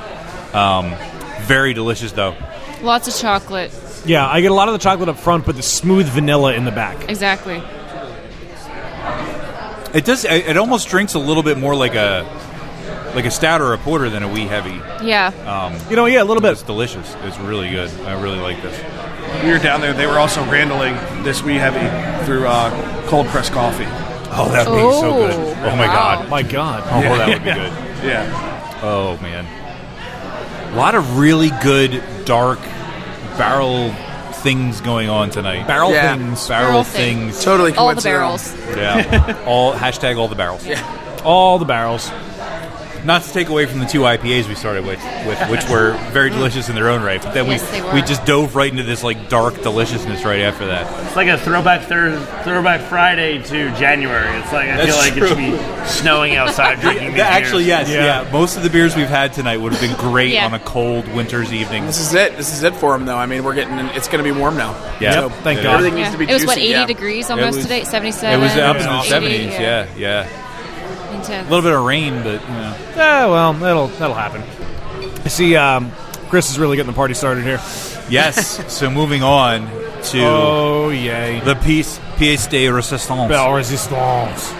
Very delicious though. Lots of chocolate. Yeah, I get a lot of the chocolate up front, but the smooth vanilla in the back. Exactly. It does. It almost drinks a little bit more like a stout or a porter than a Wee Heavy. Yeah. Yeah, a little It's bit. delicious. It's really good. I really like this. We were down there. They were also randling this Wee Heavy through cold pressed coffee. Oh, that would be so good. Oh, Oh my wow. god. My God. Oh, that would be good. Yeah. Oh man. A lot of really good dark barrel things going on tonight. Barrel Yeah. things. Barrel things. things. Totally All the coincidental. barrels. Yeah. all #all the barrels. All the barrels. Not to take away from the 2 IPAs we started with which were very delicious in their own right, but then Yes, they were. we just dove right into this like dark deliciousness right after that. It's like a throwback Friday to January. It's like I feel That's like it should be snowing outside drinking these Actually, beers. yes, yeah. Most of the beers we've had tonight would have been great Yeah. on a cold winter's evening. This is it. This is it for them, though. I mean, it's going to be warm now. Yeah. So Thank It God. is. everything needs Yeah. to be It was what, juicy, 80 yeah. degrees almost was- today? 77? It was up in the 80, 70s, yeah. Intense. A little bit of rain, but you know. Yeah, well, that'll happen. I see Chris is really getting the party started here. Yes. So moving on to Oh, yay. the piece de resistance. Belle Resistance.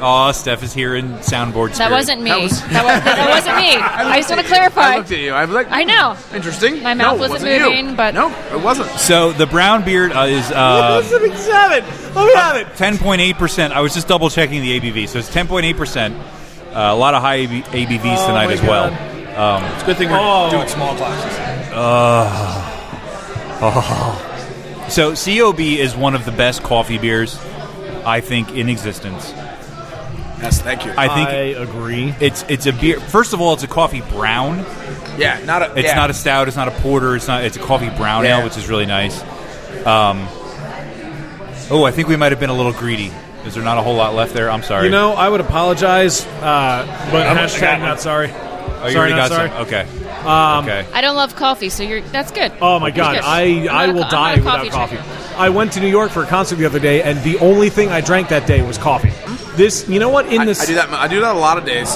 Oh, Steph is here in soundboard spirit. That wasn't me. That was- that wasn't me. I just want to clarify. I looked at you. I was like, I know. interesting. My mouth No, it wasn't you. moving, but- no, it wasn't. So the brown beard is Let me have it. Let me have it. 10.8%. I was just double checking the ABV, so it's 10.8%. A lot of high ABVs tonight my as well. It's a good thing we're doing small classes. So COB is one of the best coffee beers, I think, in existence. Yes, thank you. I think I agree. it's a beer. First of all, it's a coffee brown. Yeah, not a. It's not a stout. It's not a porter. It's a coffee brown ale, which is really nice. I think we might have been a little greedy. Is there not a whole lot left there? I'm sorry. You know, I would apologize, but hashtag not sorry. Oh, you sorry, already not got sorry. some. Okay. Okay. I don't love coffee, so that's good. Oh my God, Good. I will I'm die not a without coffee. drinker. I went to New York for a concert the other day, and the only thing I drank that day was coffee. This, you know what? I do that. I do that a lot of days.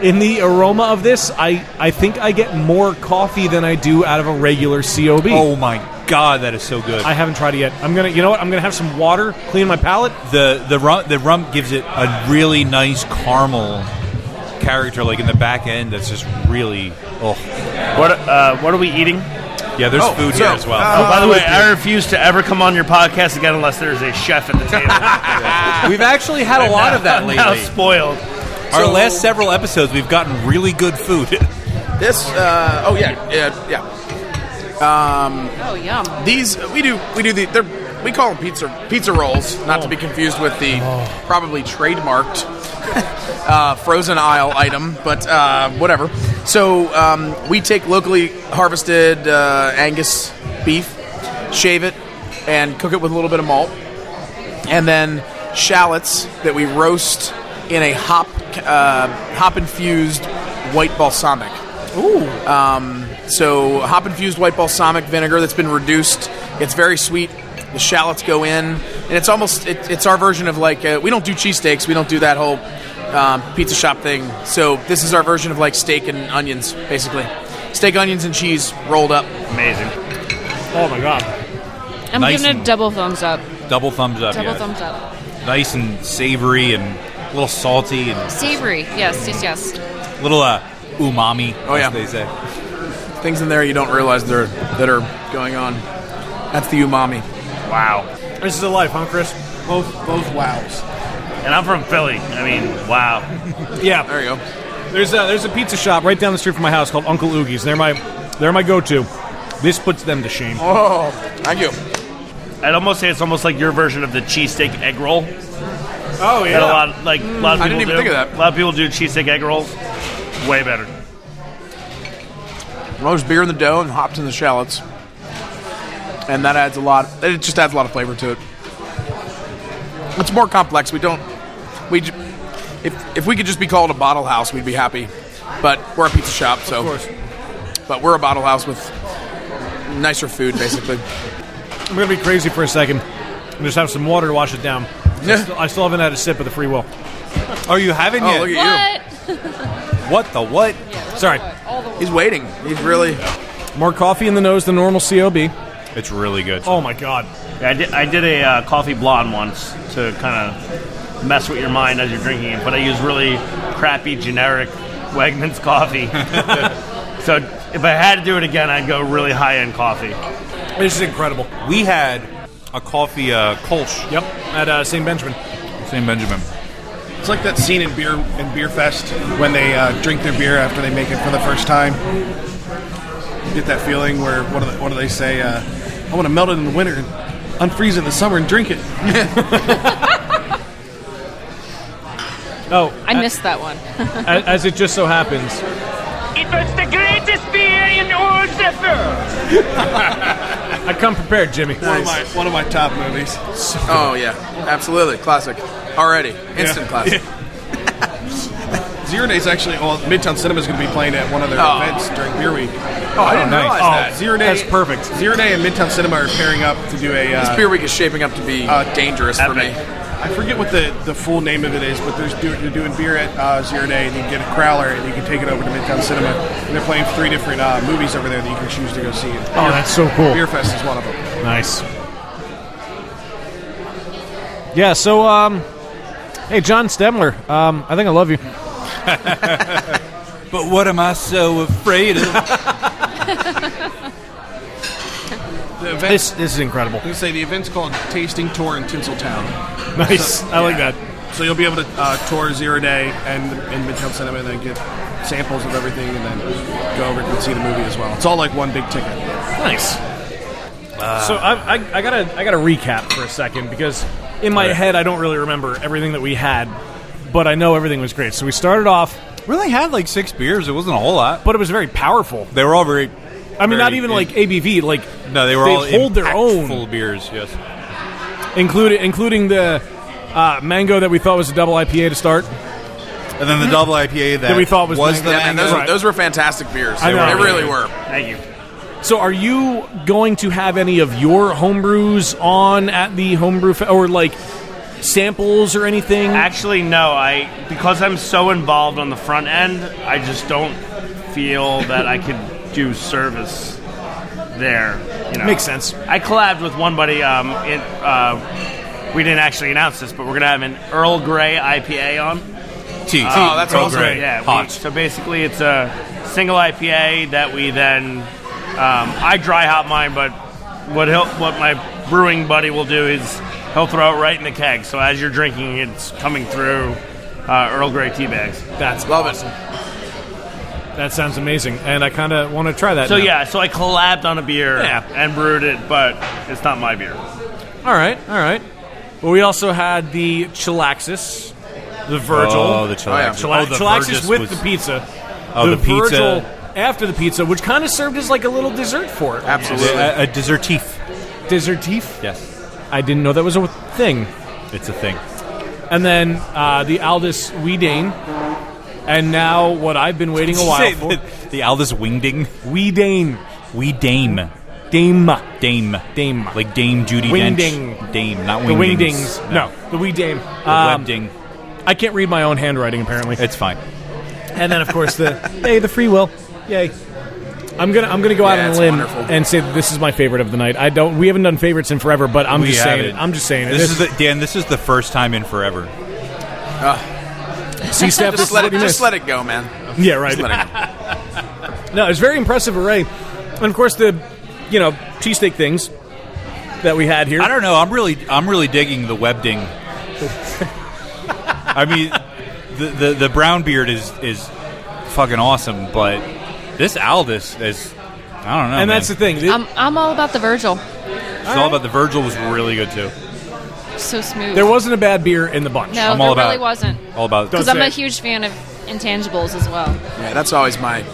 In the aroma of this, I think I get more coffee than I do out of a regular COB. Oh my God, that is so good. I haven't tried it yet. I'm gonna have some water, clean my palate. The rum gives it a really nice caramel character, like in the back end. That's just really. Oh. What are we eating? Yeah, there's food here as well. By the way, I refuse to ever come on your podcast again unless there's a chef at the table. We've actually had a lot of that I'm now lately. spoiled. Our last several episodes, we've gotten really good food. This. Oh yeah. Oh, yum. These we do we call them pizza rolls, not to be confused with the probably trademarked frozen aisle item, but whatever. So we take locally harvested Angus beef, shave it, and cook it with a little bit of malt, and then shallots that we roast in a hop infused white balsamic. Ooh. So hop-infused white balsamic vinegar that's been reduced. It's very sweet. The shallots go in, and it's almost it's our version of like we don't do cheesesteaks. We don't do that whole pizza shop thing. So this is our version of like steak and onions, basically. Steak, onions, and cheese rolled up. Amazing. Oh my God. I'm Nice giving it a and- double thumbs up. Double thumbs up. Double yeah. thumbs up. Nice and savory and a little salty and Savory. Yes. a little umami, Oh, yeah. as they say. Things in there you don't realize that are going on. That's the umami. Wow. This is a life, huh, Chris? Both wows. And I'm from Philly. I mean, wow. Yeah. There you go. There's a pizza shop right down the street from my house called Uncle Oogie's. They're my go-to. This puts them to shame. Oh, thank you. I'd almost say it's almost like your version of the cheesesteak egg roll. Oh That a lot of people I didn't even do. think of that. A lot of people do cheesesteak egg rolls. Way better. Well, there's beer in the dough and hops in the shallots, and that adds a lot. It just adds a lot of flavor to it. It's more complex. If we could just be called a bottle house, we'd be happy. But we're a pizza shop, so. Of course. But we're a bottle house with nicer food, basically. I'm gonna be crazy for a second and just have some water to wash it down. Yeah. I still haven't had a sip of the free will. Oh, you haven't Oh, yet? look at What? What the what? Sorry. you. He's waiting. He's really. More coffee in the nose than normal COB. It's really good. Oh my God. Yeah, I did a coffee blonde once to kind of mess with your mind as you're drinking it, but I used really crappy, generic Wegmans coffee. So if I had to do it again, I'd go really high-end coffee. This is incredible. We had a coffee Kolsch, Yep. At St. Benjamin. St. Benjamin. It's like that scene in Beer Fest when they drink their beer after they make it for the first time. You get that feeling where what do they say? I want to melt it in the winter and unfreeze it in the summer and drink it. Oh, I missed that one. as it just so happens, It was the greatest beer in all the world. I come prepared, Jimmy. One of my top movies. Oh yeah, absolutely classic. Already instant classic. Zero Day's actually, Midtown Cinema is going to be playing at one of their Oh. events during Beer Week. Oh, I didn't realize that. Zero Day, That's perfect. Zero Day and Midtown Cinema are pairing up to do a. This beer week is shaping up to be dangerous for me. I forget what the full name of it is, but they're doing beer at Zero Day, and you can get a crowler, and you can take it over to Midtown Cinema. And they're playing 3 different movies over there that you can choose to go see. Oh, that's so cool. Beer Fest is one of them. Nice. Yeah, so, hey, John Stemler, I think I love you. But what am I so afraid of? The event, This is incredible. I was going to say the event's called Tasting Tour in Tinseltown. Nice. I like that. So you'll be able to tour Zero Day and in Midtown Cinema, and then get samples of everything, and then go over and see the movie as well. It's all like one big ticket. Nice. So I gotta recap for a second, because in my head I don't really remember everything that we had, but I know everything was great. So we started off, We only had like 6 beers. It wasn't a whole lot. but it was very powerful. They were all very... I mean, not very even like ABV. Like No, they were they all hold their own. impactful beers, yes. including the mango that we thought was a double IPA to start. And then the double IPA that we thought was the mango. Yeah, man, mango. those were fantastic beers. I know. They really were. Thank you. So, are you going to have any of your homebrews on at the homebrew or like samples or anything? Actually, no. Because I'm so involved on the front end, I just don't feel that I could do service there. You know. Makes sense. I collabed with one buddy. We didn't actually announce this, but we're gonna have an Earl Grey IPA on. Tea. Oh, that's Earl awesome. Grey. Yeah. Hot. So basically, it's a single IPA that we then I dry hop mine, but what my brewing buddy will do is he'll throw it right in the keg. So as you're drinking, it's coming through Earl Grey tea bags. That's Love awesome. That sounds amazing, and I kind of want to try that. So now. yeah, so I collabed on a beer and brewed it, but it's not my beer. All right. Well, we also had the Chilaxis, the Virgil. Oh, the Chilaxis. Chilaxis Virgis with was- the pizza. Oh, the pizza. Virgil after the pizza, which kind of served as like a little dessert for it. Absolutely. A dessertif. Dessertif? Yes. I didn't know that was a thing. It's a thing. And then the Aldous Weedane. And now what I've been waiting a while for. The Aldous Wingding. Weedane. Dame. Dame. Dame. Like Dame Judi Wingding. Dench. Dame, not The Wingdings. Wingdings. No, the Weedane. The Webding. I can't read my own handwriting, apparently. It's fine. And then, of course, the free will. Yay! I'm gonna go out on a it's limb wonderful. and say that this is my favorite of the night. We haven't done favorites in forever, but I'm just saying it. I'm just saying it. This is the first time in forever. See, Steph, Just let it go, man. Yeah, right. Just let it go. No, it's a very impressive array, and of course the cheesesteak things that we had here. I don't know. I'm really digging the Webding. I mean, the brown beard is fucking awesome, but this Aldous is, I don't know. And that's the thing. I'm all about the Virgil. It's all about the Virgil was really good too. So smooth. There wasn't a bad beer in the bunch. No, I'm all there about- really wasn't. All about Because Don't I'm say a it. huge fan of intangibles as well. Yeah, that's always my.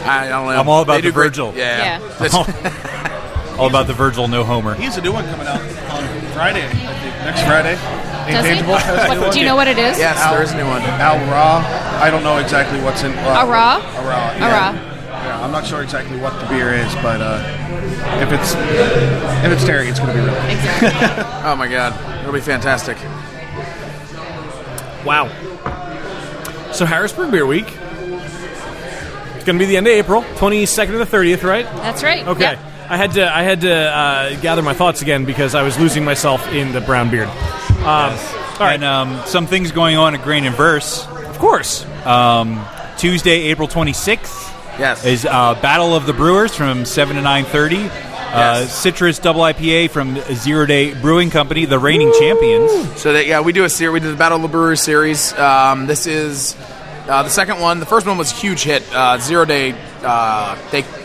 I don't know. I'm all about They do the great- Virgil. Yeah. Yeah. That's- all about the Virgil, no Homer. He has a new one coming out on Friday, I think. Next Friday. Does he? Intangible has a new What, one. do you know what it is? yes, there is a new one. Al Ra. I don't know exactly what's in. A raw? A Ra. A Yeah. raw. Yeah, I'm not sure exactly what the beer is, but if it's Terry, it's going to be really good. Exactly. Oh my god, it'll be fantastic. Wow. So Harrisburg Beer Week. It's going to be the end of April, 22nd to the 30th, right? That's right. Okay. Yep. I had to gather my thoughts again because I was losing myself in the brown beard. All right. And some things going on at Grain and Verse. Of course. Tuesday, April 26th Yes. is Battle of the Brewers from 7 to 9:30. Yes. Citrus Double IPA from Zero Day Brewing Company, the reigning champions. So we do a series. We did the Battle of the Brewers series. This is the second one. The first one was a huge hit. Zero Day,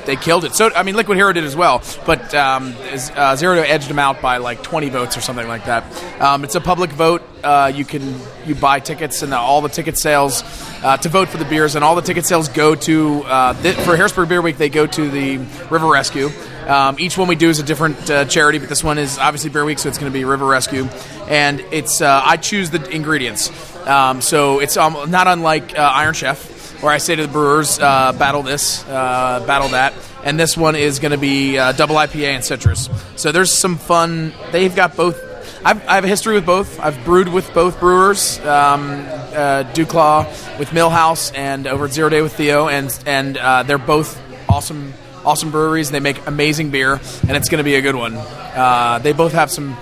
they killed it. So I mean, Liquid Hero did as well, but Zero Day edged them out by like 20 votes or something like that. It's a public vote. You buy tickets, and all the ticket sales to vote for the beers, and all the ticket sales go to for Harrisburg Beer Week. They go to the River Rescue. Each one we do is a different charity, but this one is obviously Beer Week, so it's going to be River Rescue. And it's I choose the ingredients. So it's not unlike Iron Chef, where I say to the brewers, battle this, battle that. And this one is going to be double IPA and citrus. So there's some fun. They've got both. I have a history with both. I've brewed with both brewers, Duclaw with Millhouse and over at Zero Day with Theo, and they're both awesome breweries. They make amazing beer, and it's going to be a good one. They both have some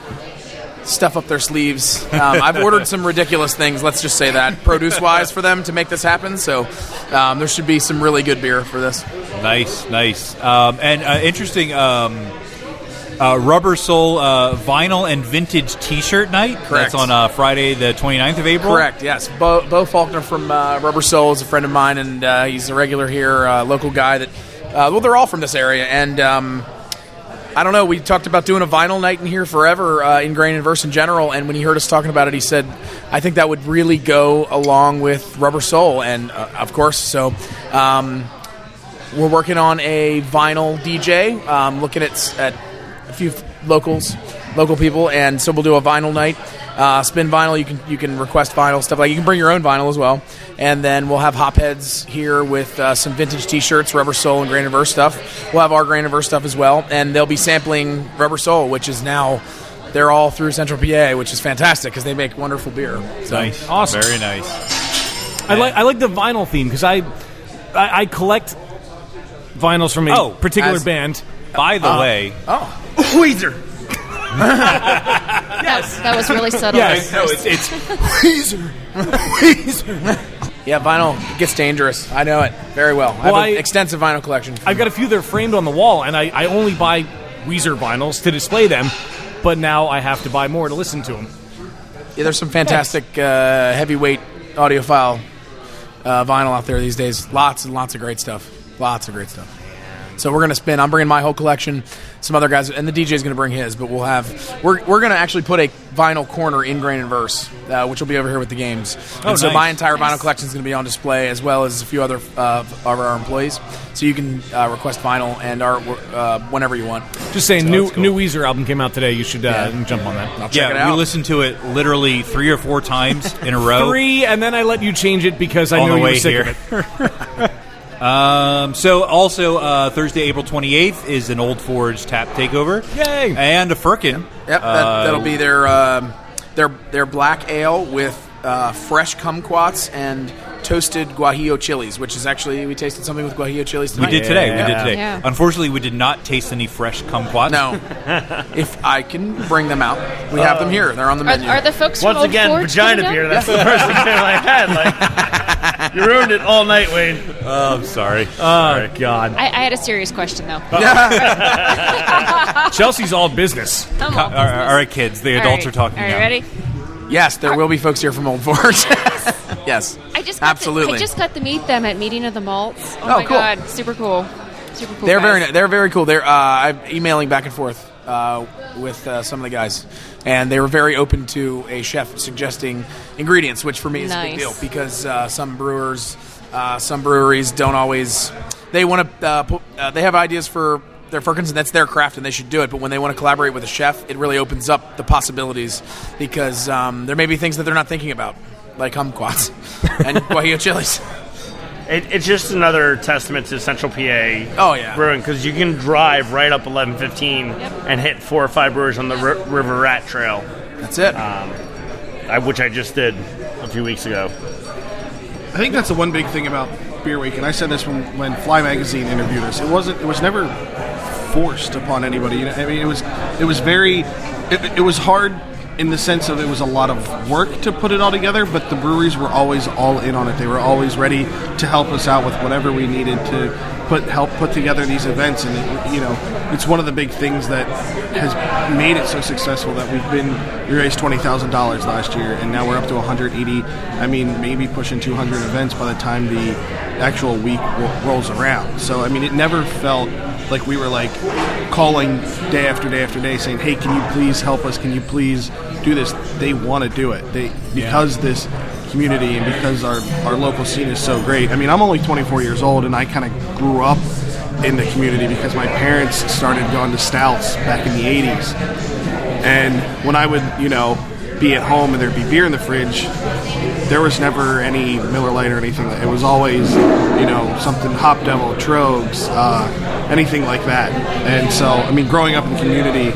stuff up their sleeves. I've ordered some ridiculous things, let's just say that, produce-wise for them to make this happen, so there should be some really good beer for this. Nice. And interesting, Rubber Soul vinyl and vintage T-shirt night. Correct. That's on Friday, the 29th of April. Correct, yes. Bo Faulkner from Rubber Soul is a friend of mine, and he's a regular here, local guy that... well, they're all from this area, and I don't know, we talked about doing a vinyl night in here forever, in Grain and Verse in general, and when he heard us talking about it, he said, I think that would really go along with Rubber Soul, and of course, so... we're working on a vinyl DJ, looking at a few local people, and so we'll do a vinyl night. Spin vinyl, you can request vinyl stuff. Like you can bring your own vinyl as well, and then we'll have Hopheads here with some vintage T-shirts, Rubber Soul and Grain and Verse stuff. We'll have our Grain and Verse stuff as well, and they'll be sampling Rubber Soul, which is now they're all through Central PA, which is fantastic because they make wonderful beer. So. Nice, Awesome. very nice. I like the vinyl theme because I collect vinyls from a particular band. By the way, Weezer. Yes, that was really subtle. Yes. no, it's Weezer. Yeah, vinyl gets dangerous. I know it very well. I have an extensive vinyl collection. I've got a few that are framed on the wall, and I only buy Weezer vinyls to display them, but now I have to buy more to listen to them. Yeah, there's some fantastic heavyweight audiophile vinyl out there these days. Lots and lots of great stuff. Lots of great stuff. So we're going to spin. I'm bringing my whole collection. Some other guys, and the DJ's going to bring his. But we're going to actually put a vinyl corner in Grain and Verse, which will be over here with the games. And so nice. my entire vinyl collection is going to be on display, as well as a few other of our employees. So you can request vinyl and art whenever you want. Just saying, So new that's cool. Weezer album came out today. You should jump on that. I'll check it yeah, out. we listened to it literally 3 or 4 times in a row. 3, and then I let you change it because I On knew the you were way sick here. of it. So also Thursday, April 28th is an Old Forge tap takeover. Yay! And a Firkin. Yep, that'll be their black ale with fresh kumquats and toasted guajillo chilies, which is actually, we tasted something with guajillo chilies We tonight. did today. Yeah. Unfortunately, we did not taste any fresh kumquats. No. If I can bring them out. We have them here. They're on the menu. Are the folks from Once Old again, Forge vagina coming beer. up? That's the first thing I had. Like, you ruined it all night, Wayne. Oh, I'm sorry. Oh, God. I had a serious question, though. Chelsea's all business. I'm all All right, kids. The adults are talking All right, now. ready? Yes, there will be folks here from Old Forge. Yes. I just got Absolutely. I just got to meet them at Meeting of the Malts. Oh, Oh, my cool. God, super cool. Super cool. They're guys. they're very cool. They're I'm emailing back and forth with some of the guys, and they were very open to a chef suggesting ingredients, which for me is a big Nice. deal because some breweries don't always. They want to. They have ideas for their firkins, and that's their craft, and they should do it. But when they want to collaborate with a chef, it really opens up the possibilities because there may be things that they're not thinking about, like kumquats and guajillo chilies. It's just another testament to Central PA Oh, yeah. brewing, because you can drive right up 1115 Yep. and hit 4 or 5 brewers on the River Rat Trail, That's it. which I just did a few weeks ago. I think that's the one big thing about Beer Week, and I said this when Fly Magazine interviewed us. It was never forced upon anybody. You know, I mean, it was very, it was hard in the sense of it was a lot of work to put it all together, but the breweries were always all in on it. They were always ready to help us out with whatever we needed to help put together these events, and it's one of the big things that has made it so successful that we raised $20,000 last year, and now we're up to 180. I mean, maybe pushing 200 events by the time the actual week rolls around. So I mean, it never felt like we were like calling day after day after day saying, "Hey, can you please help us? Can you please do this?" They want to do it. Because this community and because our local scene is so great. I mean, I'm only 24 years old, and I kind of grew up in the community because my parents started going to Stouts back in the 80s. And when I would, be at home and there'd be beer in the fridge, there was never any Miller Lite or anything. It was always, something Hop Devil, Trogs, anything like that. And so, I mean, growing up in the community,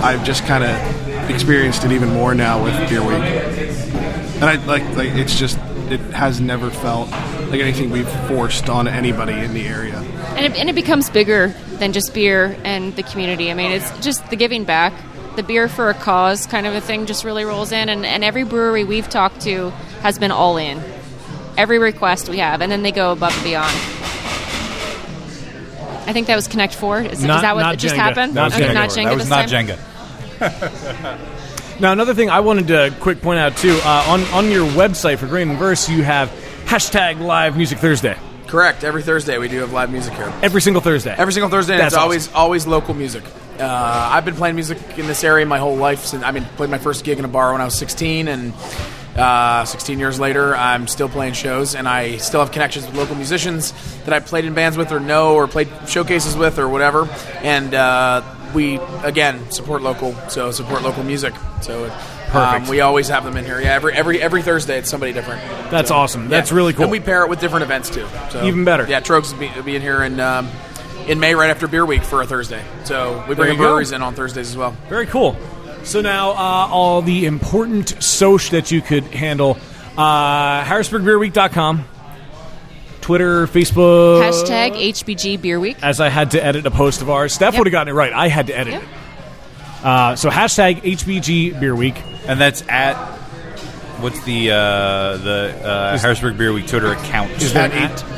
I've just kind of experienced it even more now with Beer Week. And I like it has never felt like anything we've forced on anybody in the area. And it becomes bigger than just beer and the community. I mean, it's just the giving back. The beer for a cause kind of a thing just really rolls in. And every brewery we've talked to has been all in. Every request we have. And then they go above and beyond. I think that was Connect 4. Is Not- that what not just Jenga. happened? Not Okay, Jenga. not Jenga That was this not time? Jenga. Now, another thing I wanted to quick point out, too, on your website for Grain and Verse, you have hashtag Live Music Thursday. Correct. Every Thursday we do have live music here. Every single Thursday. Every single Thursday, and That's it's always local music. I've been playing music in this area my whole life. Played my first gig in a bar when I was 16, and 16 years later, I'm still playing shows, and I still have connections with local musicians that I played in bands with or know or played showcases with or whatever. And we, again, support local, so support local music. So Perfect. we always have them in here. Yeah, every Thursday it's somebody different. That's awesome. That's Yeah. really cool. And we pair it with different events, too. So, Even better. Yeah, Trogs will be in here in May right after Beer Week for a Thursday. So we There bring you go. breweries in on Thursdays as well. Very cool. So now, all the important soch that you could handle. HarrisburgBeerWeek.com. Twitter, Facebook. Hashtag HBG Beer Week. As I had to edit a post of ours. Steph Yep. would have gotten it right. I had to edit Yep. it. So hashtag HBG Beer Week. And that's at what's the Harrisburg Beer Week Twitter account? Is there an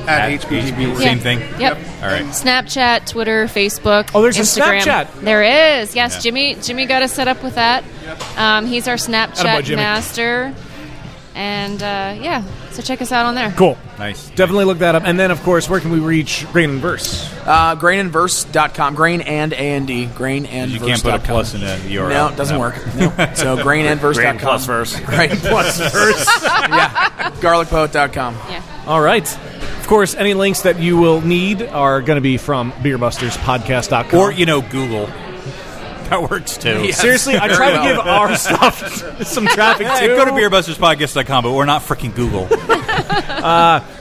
At HBGB. Yeah. Same thing. Yep. All right. Snapchat, Twitter, Facebook. Oh, there's a Instagram. Snapchat. There is. Yes, Yeah. Jimmy got us set up with that. He's our Attaboy, Snapchat Jimmy. master. And so check us out on there. Cool. Nice. Definitely look that up. And then, of course, where can we reach Grain and Verse? Grainandverse.com. Grain and A&D. Grainandverse.com. You can't put a plus in the URL. No, it doesn't work. No. So grainandverse.com. Grain plus verse. Grain plus verse. Yeah. Garlicpoet.com. Yeah. All right. Of course, any links that you will need are going to be from BeerbustersPodcast.com. Or, Google. That works too. Yes. Seriously, I Very try to well. give our stuff some traffic, Yeah, too. go to beerbusterspodcast.com, but we're not freaking Google.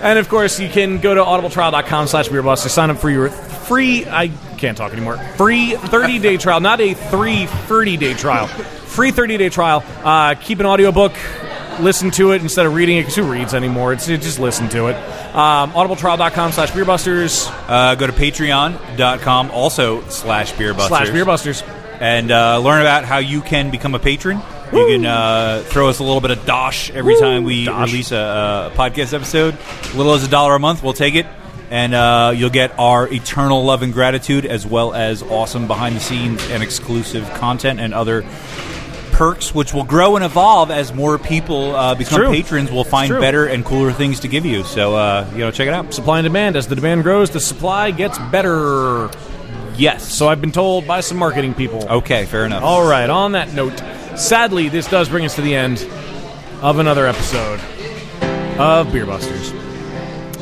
And, of course, you can go to audibletrial.com/beerbuster. Sign up for your free, I can't talk anymore, free 30-day trial. Not a 30-day trial. Free 30-day trial. Keep an audiobook. Listen to it instead of reading it, because who reads anymore? Just listen to it. audibletrial.com/beerbusters. Go to patreon.com, also /beerbusters. /beerbusters. And learn about how you can become a patron. You can throw us a little bit of dosh every time we release a podcast episode. A little as $1 a month, we'll take it. And you'll get our eternal love and gratitude, as well as awesome behind-the-scenes and exclusive content and other perks, which will grow and evolve as more people become true. patrons. We'll find true. better and cooler things to give you. So, check it out. Supply and demand. As the demand grows, the supply gets better. Yes. So I've been told by some marketing people. Okay, fair enough. All right, on that note, sadly, this does bring us to the end of another episode of Beer Busters.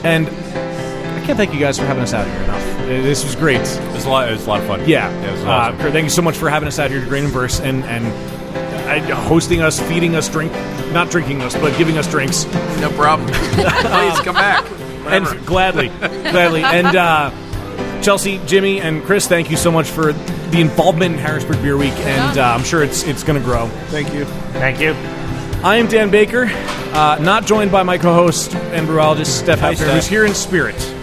And I can't thank you guys for having us out here enough. This was great. It was a lot of fun. Yeah. It was awesome. Kurt, thank you so much for having us out here to Grain and Verse and hosting us, feeding us not drinking us, but giving us drinks. No problem. Please come back. And Whenever. gladly. And Chelsea, Jimmy, and Chris, thank you so much for the involvement in Harrisburg Beer Week, and I'm sure it's going to grow. Thank you. Thank you. I am Dan Baker, not joined by my co-host and brewologist Steph Hi, Hafner, Steph. who's here in spirit,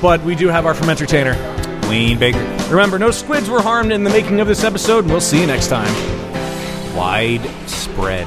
but we do have our fermentainer. Wayne Baker. Remember, no squids were harmed in the making of this episode, and we'll see you next time. Widespread.